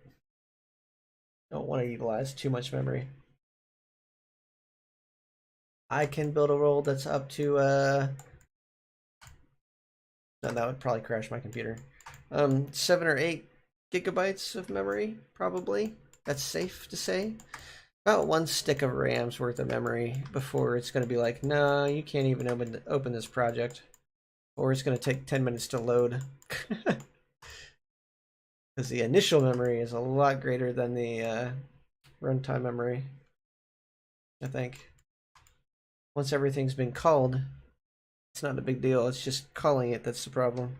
don't want to utilize too much memory. I can build a world that's up to no, that would probably crash my computer. 7 or 8 gigabytes of memory, probably. That's safe to say. About 1 stick of RAM's worth of memory before it's going to be like, no, you can't even open this project. Or it's going to take 10 minutes to load. Because the initial memory is a lot greater than the runtime memory, I think. Once everything's been called, it's not a big deal. It's just calling it that's the problem.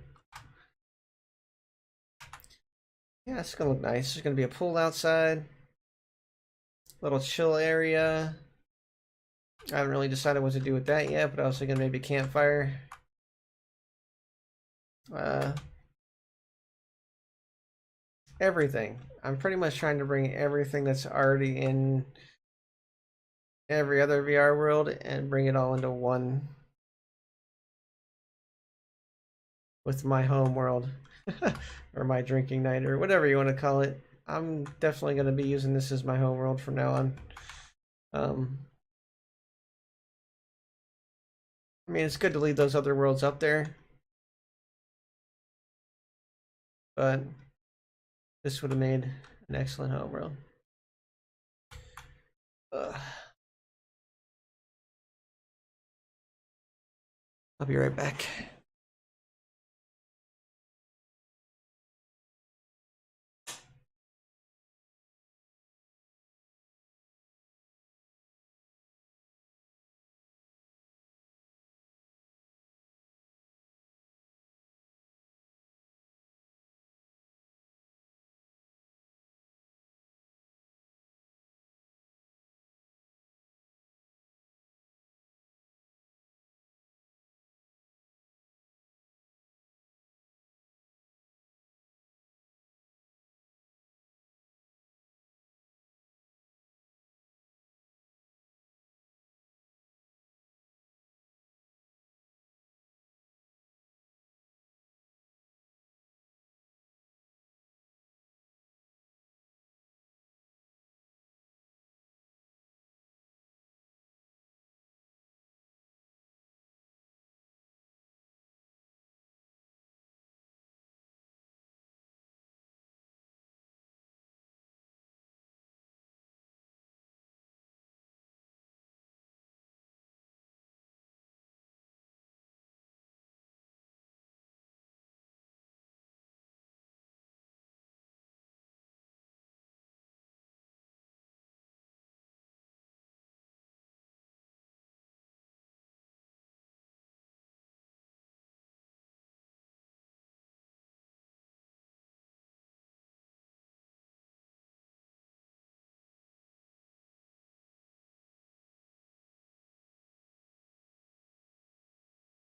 Yeah, it's going to look nice. There's going to be a pool outside. Little chill area. I haven't really decided what to do with that yet, but I was thinking maybe campfire. Everything. I'm pretty much trying to bring everything that's already in every other VR world and bring it all into one with my home world or my drinking night or whatever you want to call it. I'm definitely going to be using this as my home world from now on. I mean, it's good to leave those other worlds up there, but this would have made an excellent home world. I'll be right back.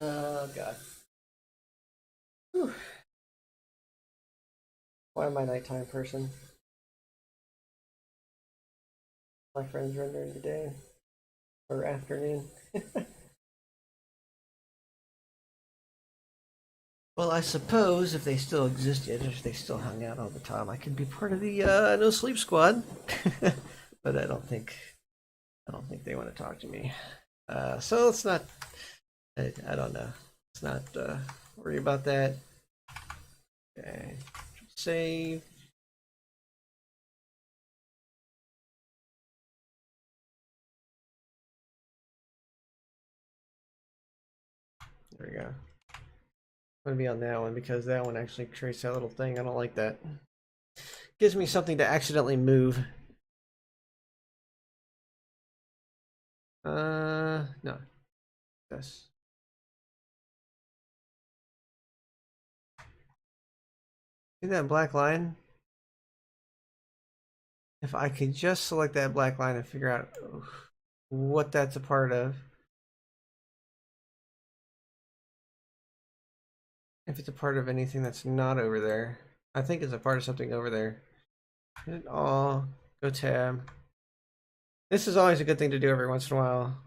Oh god. Whew. Why am I a nighttime person? My friends run during the day or afternoon. Well, I suppose if they still existed, if they still hung out all the time, I could be part of the no sleep squad. But I don't think they want to talk to me. So let's not. I don't know. Let's not worry about that. Okay, save. There we go. I'm gonna be on that one because that one actually creates that little thing. I don't like that. Gives me something to accidentally move. No. This. See that black line? If I could just select that black line and figure out what that's a part of. If it's a part of anything that's not over there. I think it's a part of something over there. Hit it all. Go tab. This is always a good thing to do every once in a while.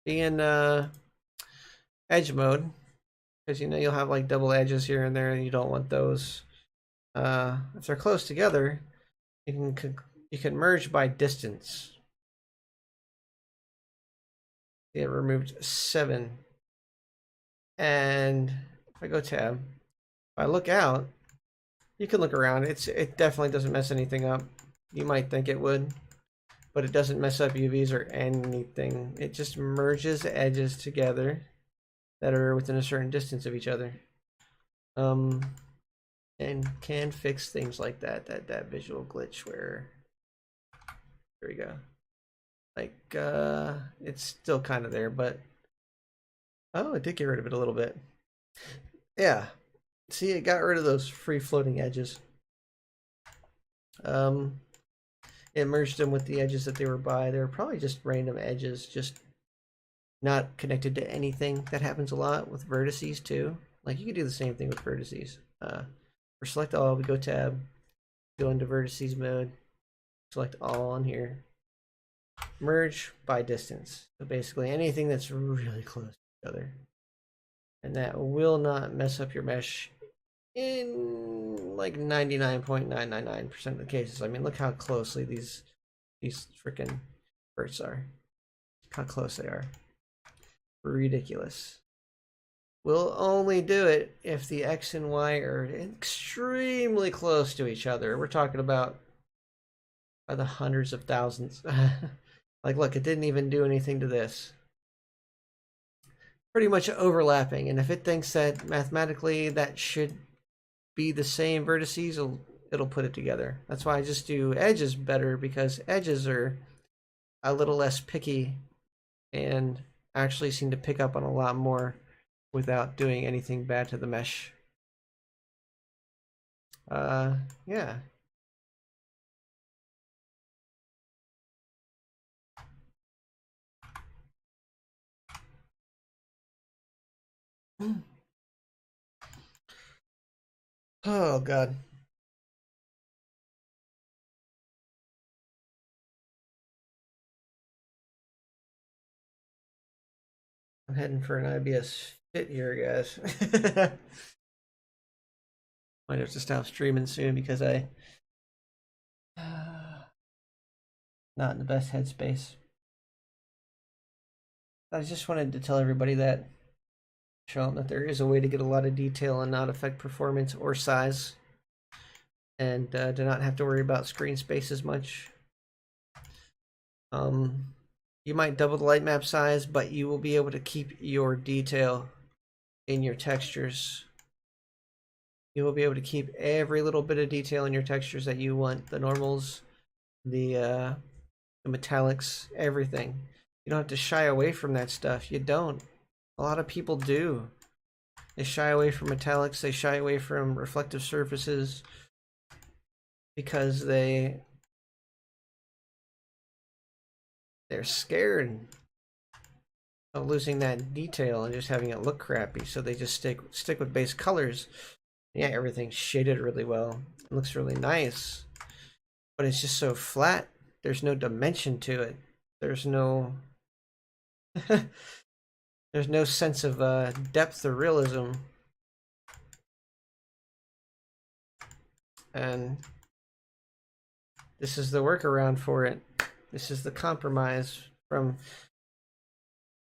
Be in edge mode. Because you know you'll have like double edges here and there and you don't want those. If they're close together, you can merge by distance. It removed 7. And if I go tab, if I look out, you can look around. It definitely doesn't mess anything up. You might think it would, but it doesn't mess up UVs or anything. It just merges edges together that are within a certain distance of each other. And can fix things like that visual glitch where, there we go. Like, it's still kind of there, but oh, it did get rid of it a little bit. Yeah, see, it got rid of those free floating edges. It merged them with the edges that they were by. They were probably just random edges, just not connected to anything. That happens a lot with vertices too. Like you can do the same thing with vertices. For select all, we go tab, go into vertices mode, select all on here, merge by distance. So basically anything that's really close to each other. And that will not mess up your mesh in like 99.999% of the cases. I mean, look how closely these freaking verts are. How close they are. Ridiculous. We'll only do it if the X and Y are extremely close to each other. We're talking about by the hundreds of thousands. Like, look, it didn't even do anything to this. Pretty much overlapping, and if it thinks that mathematically that should be the same vertices, it'll put it together. That's why I just do edges better, because edges are a little less picky and actually seem to pick up on a lot more without doing anything bad to the mesh. Yeah. Oh god. I'm heading for an IBS fit here, guys. Might have to stop streaming soon because I not in the best headspace. I just wanted to tell everybody that, show them that there is a way to get a lot of detail and not affect performance or size, and do not have to worry about screen space as much. You might double the light map size, but you will be able to keep your detail in your textures. You will be able to keep every little bit of detail in your textures that you want. The normals, the metallics, everything. You don't have to shy away from that stuff. You don't. A lot of people do. They shy away from metallics. They shy away from reflective surfaces because they're scared of losing that detail and just having it look crappy. So they just stick with base colors. Yeah, everything's shaded really well. It looks really nice, but it's just so flat. There's no dimension to it. There's no there's no sense of depth or realism. And this is the workaround for it. This is the compromise from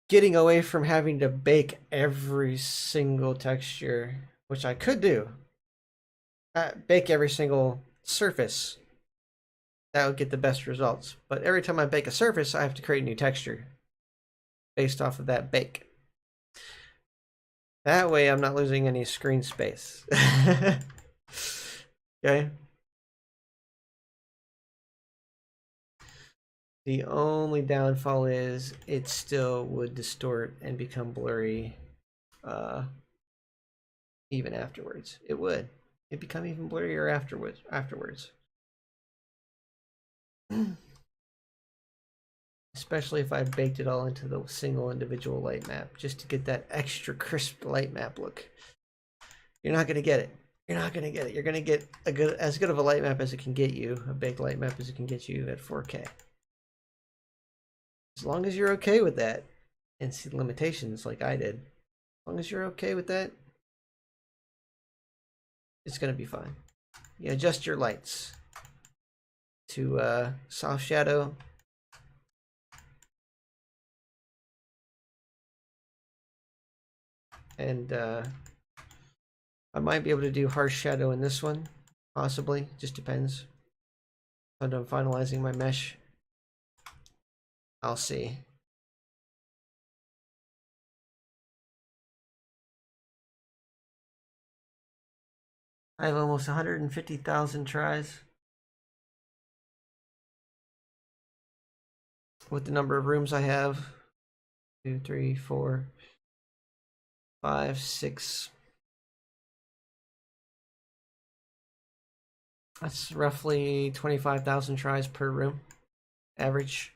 getting away from having to bake every single texture, which I could do. Bake every single surface. That would get the best results. But every time I bake a surface, I have to create a new texture based off of that bake. That way I'm not losing any screen space. Okay. The only downfall is it still would distort and become blurry even afterwards. It would. It'd become even blurrier afterwards. Especially if I baked it all into the single individual light map just to get that extra crisp light map look. You're not gonna get it. You're not gonna get it. You're gonna get as good of a light map as it can get you, a baked light map as it can get you at 4K. As long as you're okay with that and see the limitations like I did, as long as you're okay with that, it's gonna be fine. You adjust your lights to soft shadow, and I might be able to do harsh shadow in this one, possibly. Just depends. When I'm finalizing my mesh, I'll see. I have almost 150,000 tries with the number of rooms I have. 2, 3, 4, 5, 6. That's roughly 25,000 tries per room, average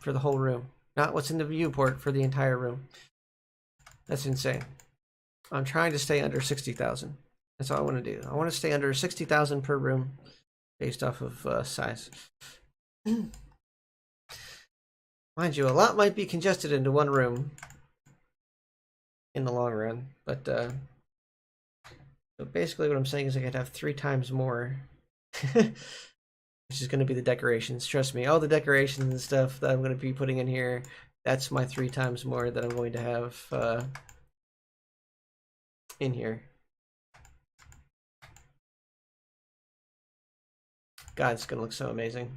for the whole room. Not what's in the viewport, for the entire room. That's insane. I'm trying to stay under 60,000. That's all I want to do. I want to stay under 60,000 per room based off of size. Mind you, a lot might be congested into one room in the long run, but so basically what I'm saying is I could have 3 times more, which is going to be the decorations. Trust me, all the decorations and stuff that I'm going to be putting in here, that's my 3 times more that I'm going to have in here. God, it's going to look so amazing.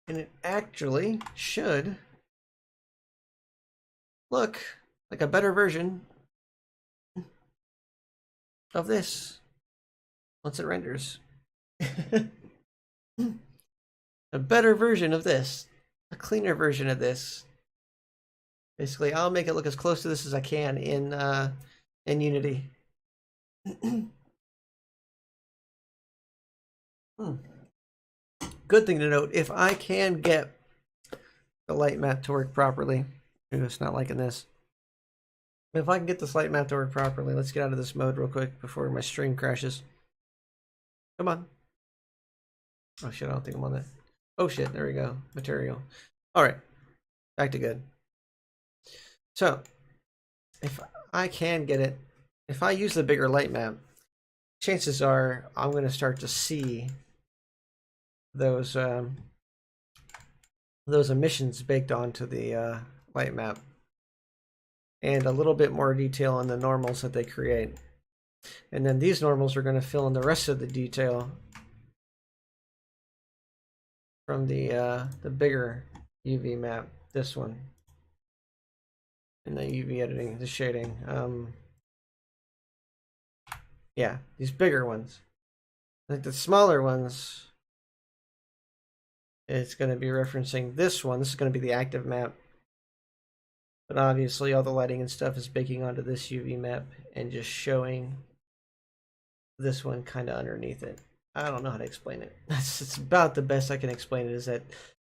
And it actually should look like a better version of this once it renders. A better version of this, a cleaner version of this. Basically, I'll make it look as close to this as I can in Unity. Good thing to note, if I can get the light map to work properly, it's not liking this. If I can get this light map to work properly, let's get out of this mode real quick before my stream crashes. Come on. Oh shit, I don't think I'm on that. Oh shit, there we go. Material. Alright, back to good. So, if I can get it, if I use the bigger light map, chances are I'm going to start to see those emissions baked onto the light map, and a little bit more detail on the normals that they create. And then these normals are going to fill in the rest of the detail from the bigger UV map, this one, and the UV editing, the shading. Yeah, these bigger ones. Like the smaller ones, it's going to be referencing this one. This is going to be the active map. But obviously all the lighting and stuff is baking onto this UV map and just showing this one kind of underneath it. I don't know how to explain it. It's about the best I can explain it, is that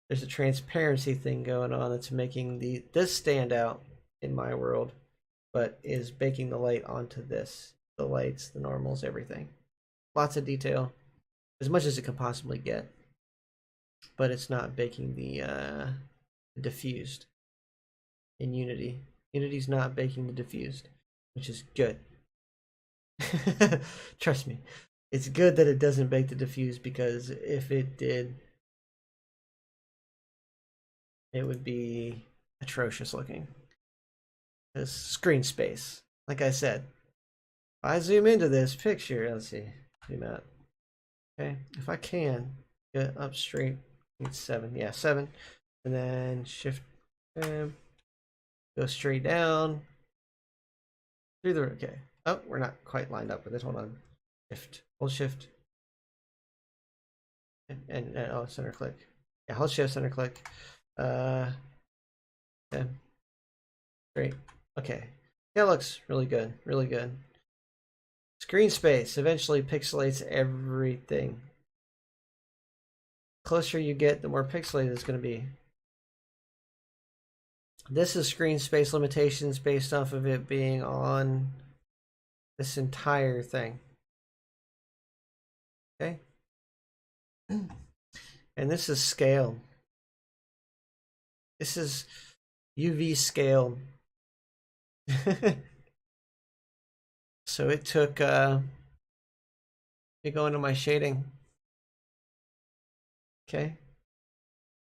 there's a transparency thing going on that's making this stand out in my world, but is baking the light onto this. The lights, the normals, everything. Lots of detail, as much as it can possibly get, but it's not baking the diffused in Unity. Unity's not baking the diffused, which is good. Trust me, it's good that it doesn't bake the diffuse, because if it did, it would be atrocious looking. This screen space, like I said, if I zoom into this picture, let's see, zoom out. Okay, if I can get up straight, it's 7, yeah, 7, and then shift, go straight down through the, okay. Oh, we're not quite lined up with this. Hold on, shift, hold shift, and oh, center click. Yeah, hold shift, center click. Okay, great. Okay, that looks really good, really good. Screen space eventually pixelates everything. The closer you get, the more pixelated it's going to be. This is screen space limitations based off of it being on this entire thing. Okay. And this is scale. This is UV scale. So it took, let me go into my shading. Okay.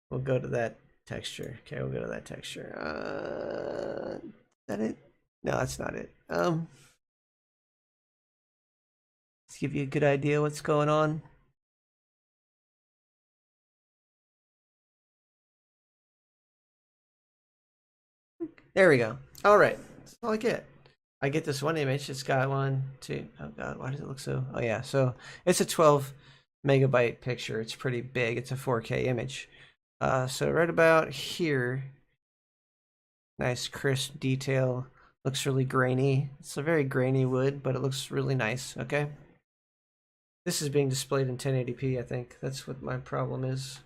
We'll go to that texture. Okay, we'll go to that texture. Is that it? No, that's not it. Let's give you a good idea what's going on. There we go. All right, that's all I get. I get this one image. It's got 1, 2. Oh god, why does it look so? Oh yeah, so it's a 12 megabyte picture. It's pretty big. It's a 4K image. So right about here, nice crisp detail. Looks really grainy. It's a very grainy wood, but it looks really nice. Okay. This is being displayed in 1080p. I think that's what my problem is.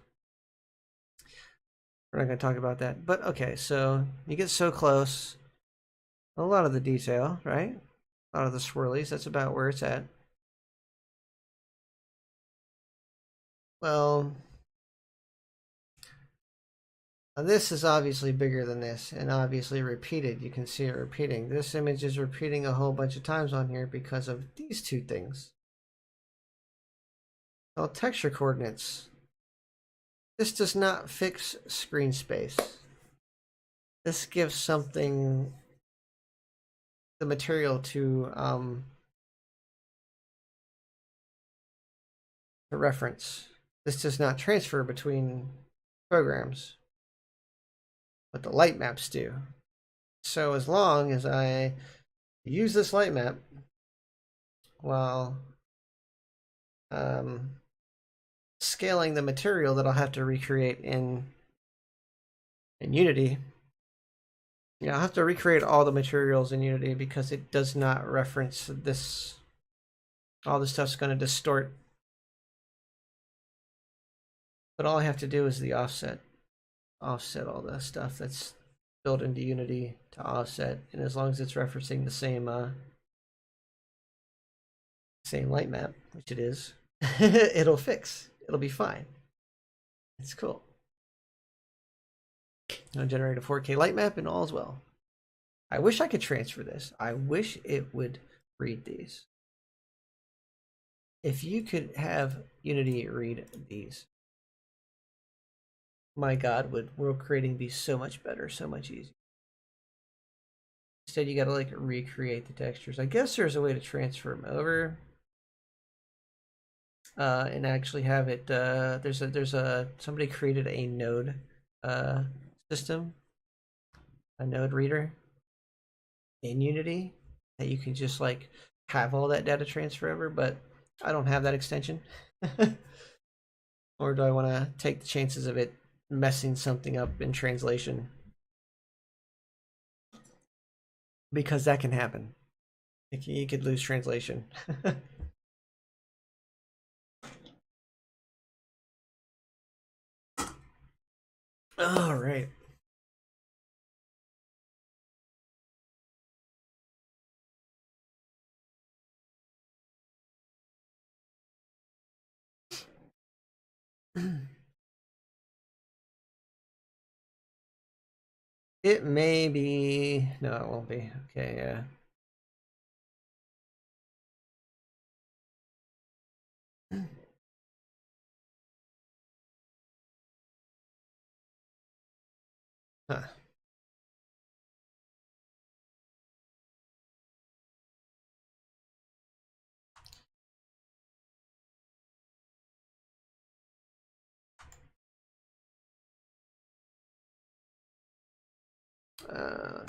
We're not going to talk about that, but okay. So you get so close. A lot of the detail, right? A lot of the swirlies. That's about where it's at. Well, this is obviously bigger than this, and obviously repeated. You can see it repeating. This image is repeating a whole bunch of times on here because of these two things. Well, texture coordinates. This does not fix screen space. This gives something, the material to reference. This does not transfer between programs, but the light maps do. So as long as I use this light map while scaling the material that I'll have to recreate in Unity, yeah, I'll have to recreate all the materials in Unity because it does not reference this. All this stuff's going to distort. But all I have to do is the offset all the stuff that's built into Unity to offset, and as long as it's referencing the same light map, which it is, it'll fix. It'll be fine. It's cool. I'll generate a 4K light map and all is well. I wish I could transfer this. I wish it would read these. If you could have Unity read these, my god, would world creating be so much better, so much easier. Instead, you gotta like recreate the textures. I guess there's a way to transfer them over and actually have it. There's a somebody created a node system, a node reader in Unity that you can just like have all that data transfer over, but I don't have that extension. Or do I want to take the chances of it messing something up in translation? Because that can happen. You could lose translation. All right. It may be. No, it won't be. Okay, yeah. Huh. Uh,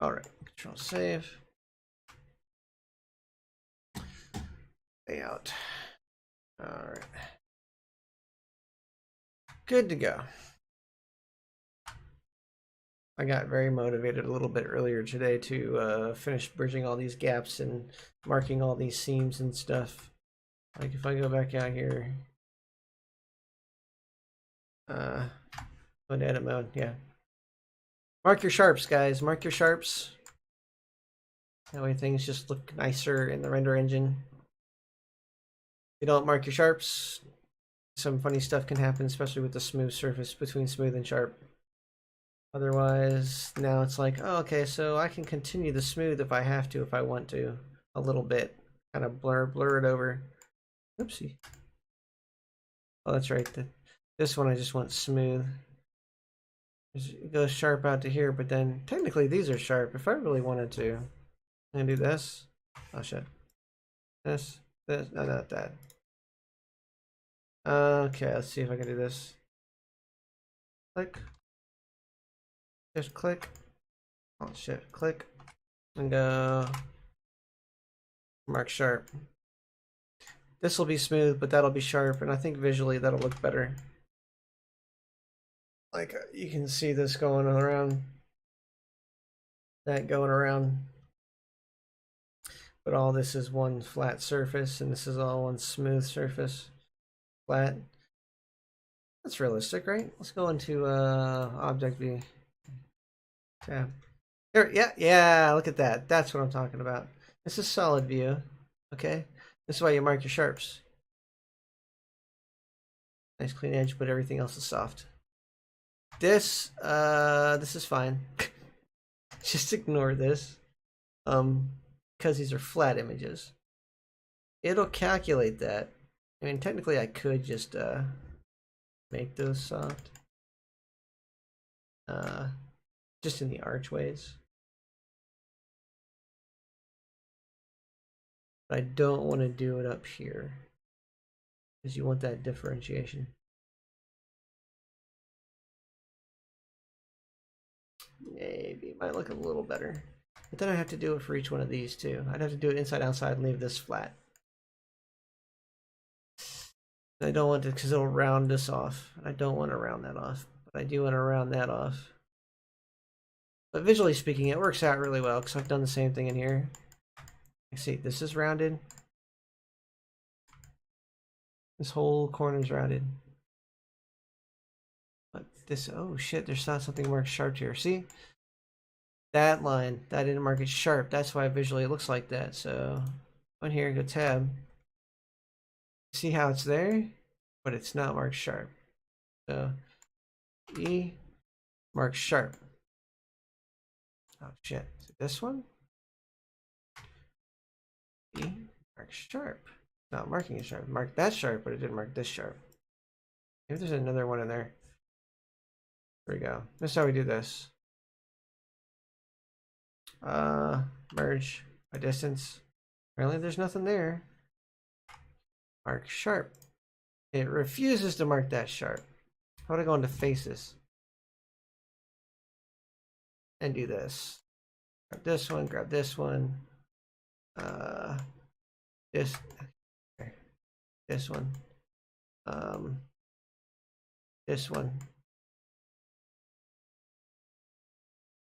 all right. Control save. Layout. All right. Good to go. I got very motivated a little bit earlier today to finish bridging all these gaps and marking all these seams and stuff. Like if I go back out here, go to edit mode, yeah. Mark your sharps, guys. Mark your sharps. That way things just look nicer in the render engine. If you don't mark your sharps, some funny stuff can happen, especially with the smooth surface between smooth and sharp. Otherwise, now it's like, oh, okay, so I can continue the smooth if I have to, if I want to, a little bit. Kind of blur it over. Oopsie. Oh, that's right. This one I just want smooth. It goes sharp out to here, but then technically these are sharp. If I really wanted to, I can do this. Oh shit. This. No, not that. Okay, let's see if I can do this. Click. Just click. Oh shit. Click. And go. Mark sharp. This will be smooth, but that'll be sharp, and I think visually that'll look better. Like you can see this going around, that going around, but all this is one flat surface, and this is all one smooth surface, flat. That's realistic, right? Let's go into object view tab. There, yeah. Look at that. That's what I'm talking about. This is solid view. Okay, this is why you mark your sharps. Nice clean edge, but everything else is soft. This is fine. Just ignore this. Because these are flat images. It'll calculate that. I mean, technically I could just make those soft. Just in the archways. But I don't want to do it up here. Because you want that differentiation. Maybe it might look a little better. But then I have to do it for each one of these too. I'd have to do it inside outside and leave this flat. I don't want to, because it'll round this off. I don't want to round that off, but I do want to round that off. But visually speaking, it works out really well because I've done the same thing in here. You see, this is rounded. This whole corner is rounded. But this, oh shit, there's not something marked sharp here. See? That line, that didn't mark it sharp. That's why visually it looks like that. So, go in here, go tab. See how it's there? But it's not marked sharp. So, E, mark sharp. Oh shit, is it this one? E, mark sharp. Not marking it sharp. Mark that sharp, but it didn't mark this sharp. Maybe there's another one in there. There we go. This is how we do this. Merge by distance. Apparently there's nothing there. Mark sharp. It refuses to mark that sharp. How would I go into faces? And do this. Grab this one, grab this one. This, okay. This one. This one.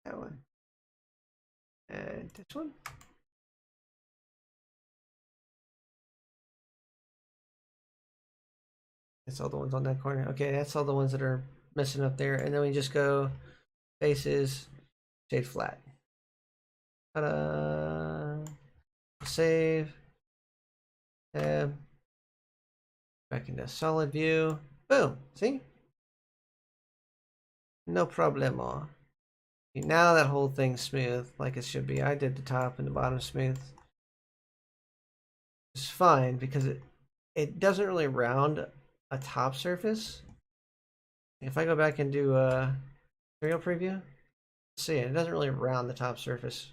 That one. And this one. That's all the ones on that corner. Okay, that's all the ones that are messing up there. And then we just go faces, shade flat. Ta-da! Save. Tab. Back into solid view. Boom. See? No problemo. Now that whole thing's smooth, like it should be. I did the top and the bottom smooth. It's fine because it doesn't really round a top surface. If I go back and do a material preview, see it doesn't really round the top surface.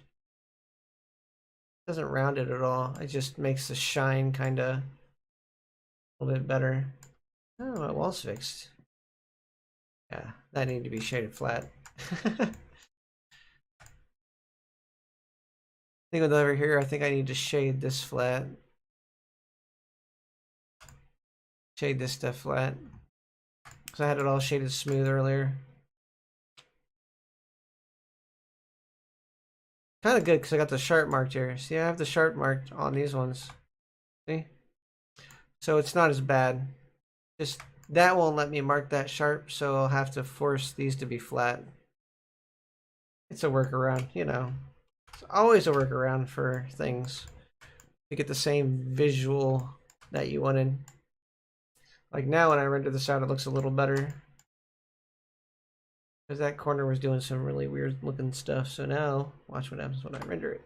It doesn't round it at all. It just makes the shine kind of a little bit better. Oh, my wall's fixed. Yeah, that needed to be shaded flat. I think with over here, I think I need to shade this flat. Shade this stuff flat. Because I had it all shaded smooth earlier. Kind of good because I got the sharp marked here. See, I have the sharp marked on these ones. See? So it's not as bad. Just that won't let me mark that sharp, so I'll have to force these to be flat. It's a workaround, you know. It's always a workaround for things. You get the same visual that you wanted. Like now when I render this out, it looks a little better. Because that corner was doing some really weird looking stuff. So now, watch what happens when I render it.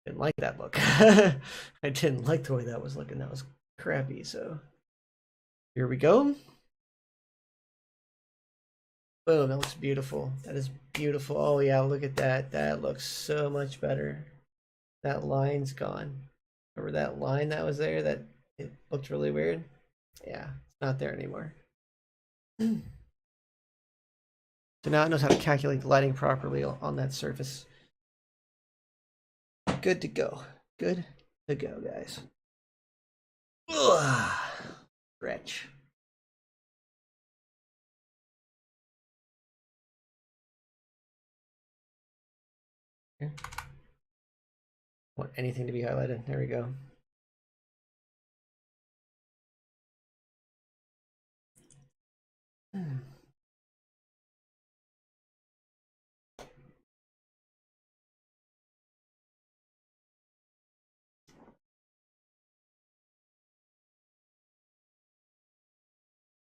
Didn't like that look. I didn't like the way that was looking. That was crappy. So here we go. Boom, that looks beautiful. That is beautiful. Oh yeah, look at that. That looks so much better. That line's gone. Remember that line that was there that it looked really weird? Yeah, it's not there anymore. So now it knows how to calculate the lighting properly on that surface. Good to go. Good to go, guys. Ugh. Stretch. Here. Want anything to be highlighted. There we go.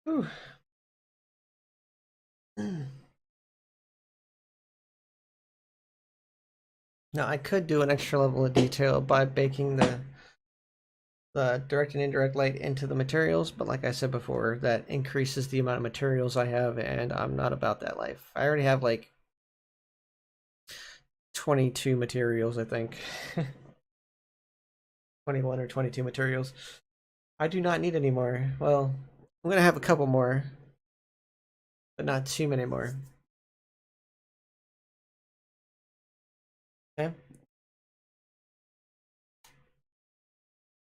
Whew. Now I could do an extra level of detail by baking the direct and indirect light into the materials, but like I said before, that increases the amount of materials I have, and I'm not about that life. I already have like 22 materials, I think. 21 or 22 materials. I do not need any more. Well, I'm gonna have a couple more, but not too many more. Okay.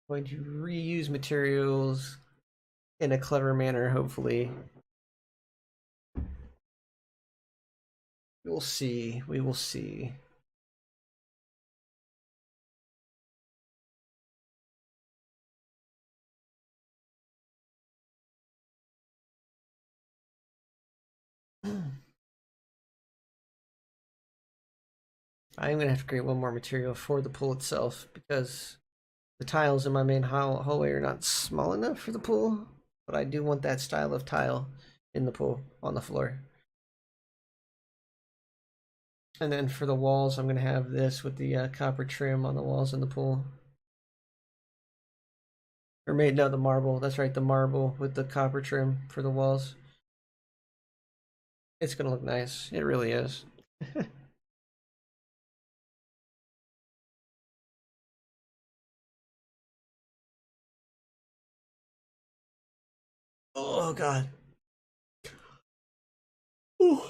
Going to reuse materials in a clever manner, hopefully. We will see. We will see. I am going to have to create one more material for the pool itself because the tiles in my main hallway are not small enough for the pool, but I do want that style of tile in the pool on the floor. And then for the walls, I'm going to have this with the copper trim on the walls in the pool. Or no, the marble. That's right, the marble with the copper trim for the walls. It's going to look nice. It really is. Oh, God. Ooh.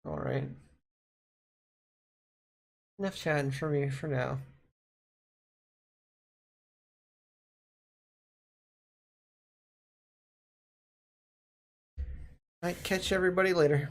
All right. Enough chatting for me for now. Might catch everybody later.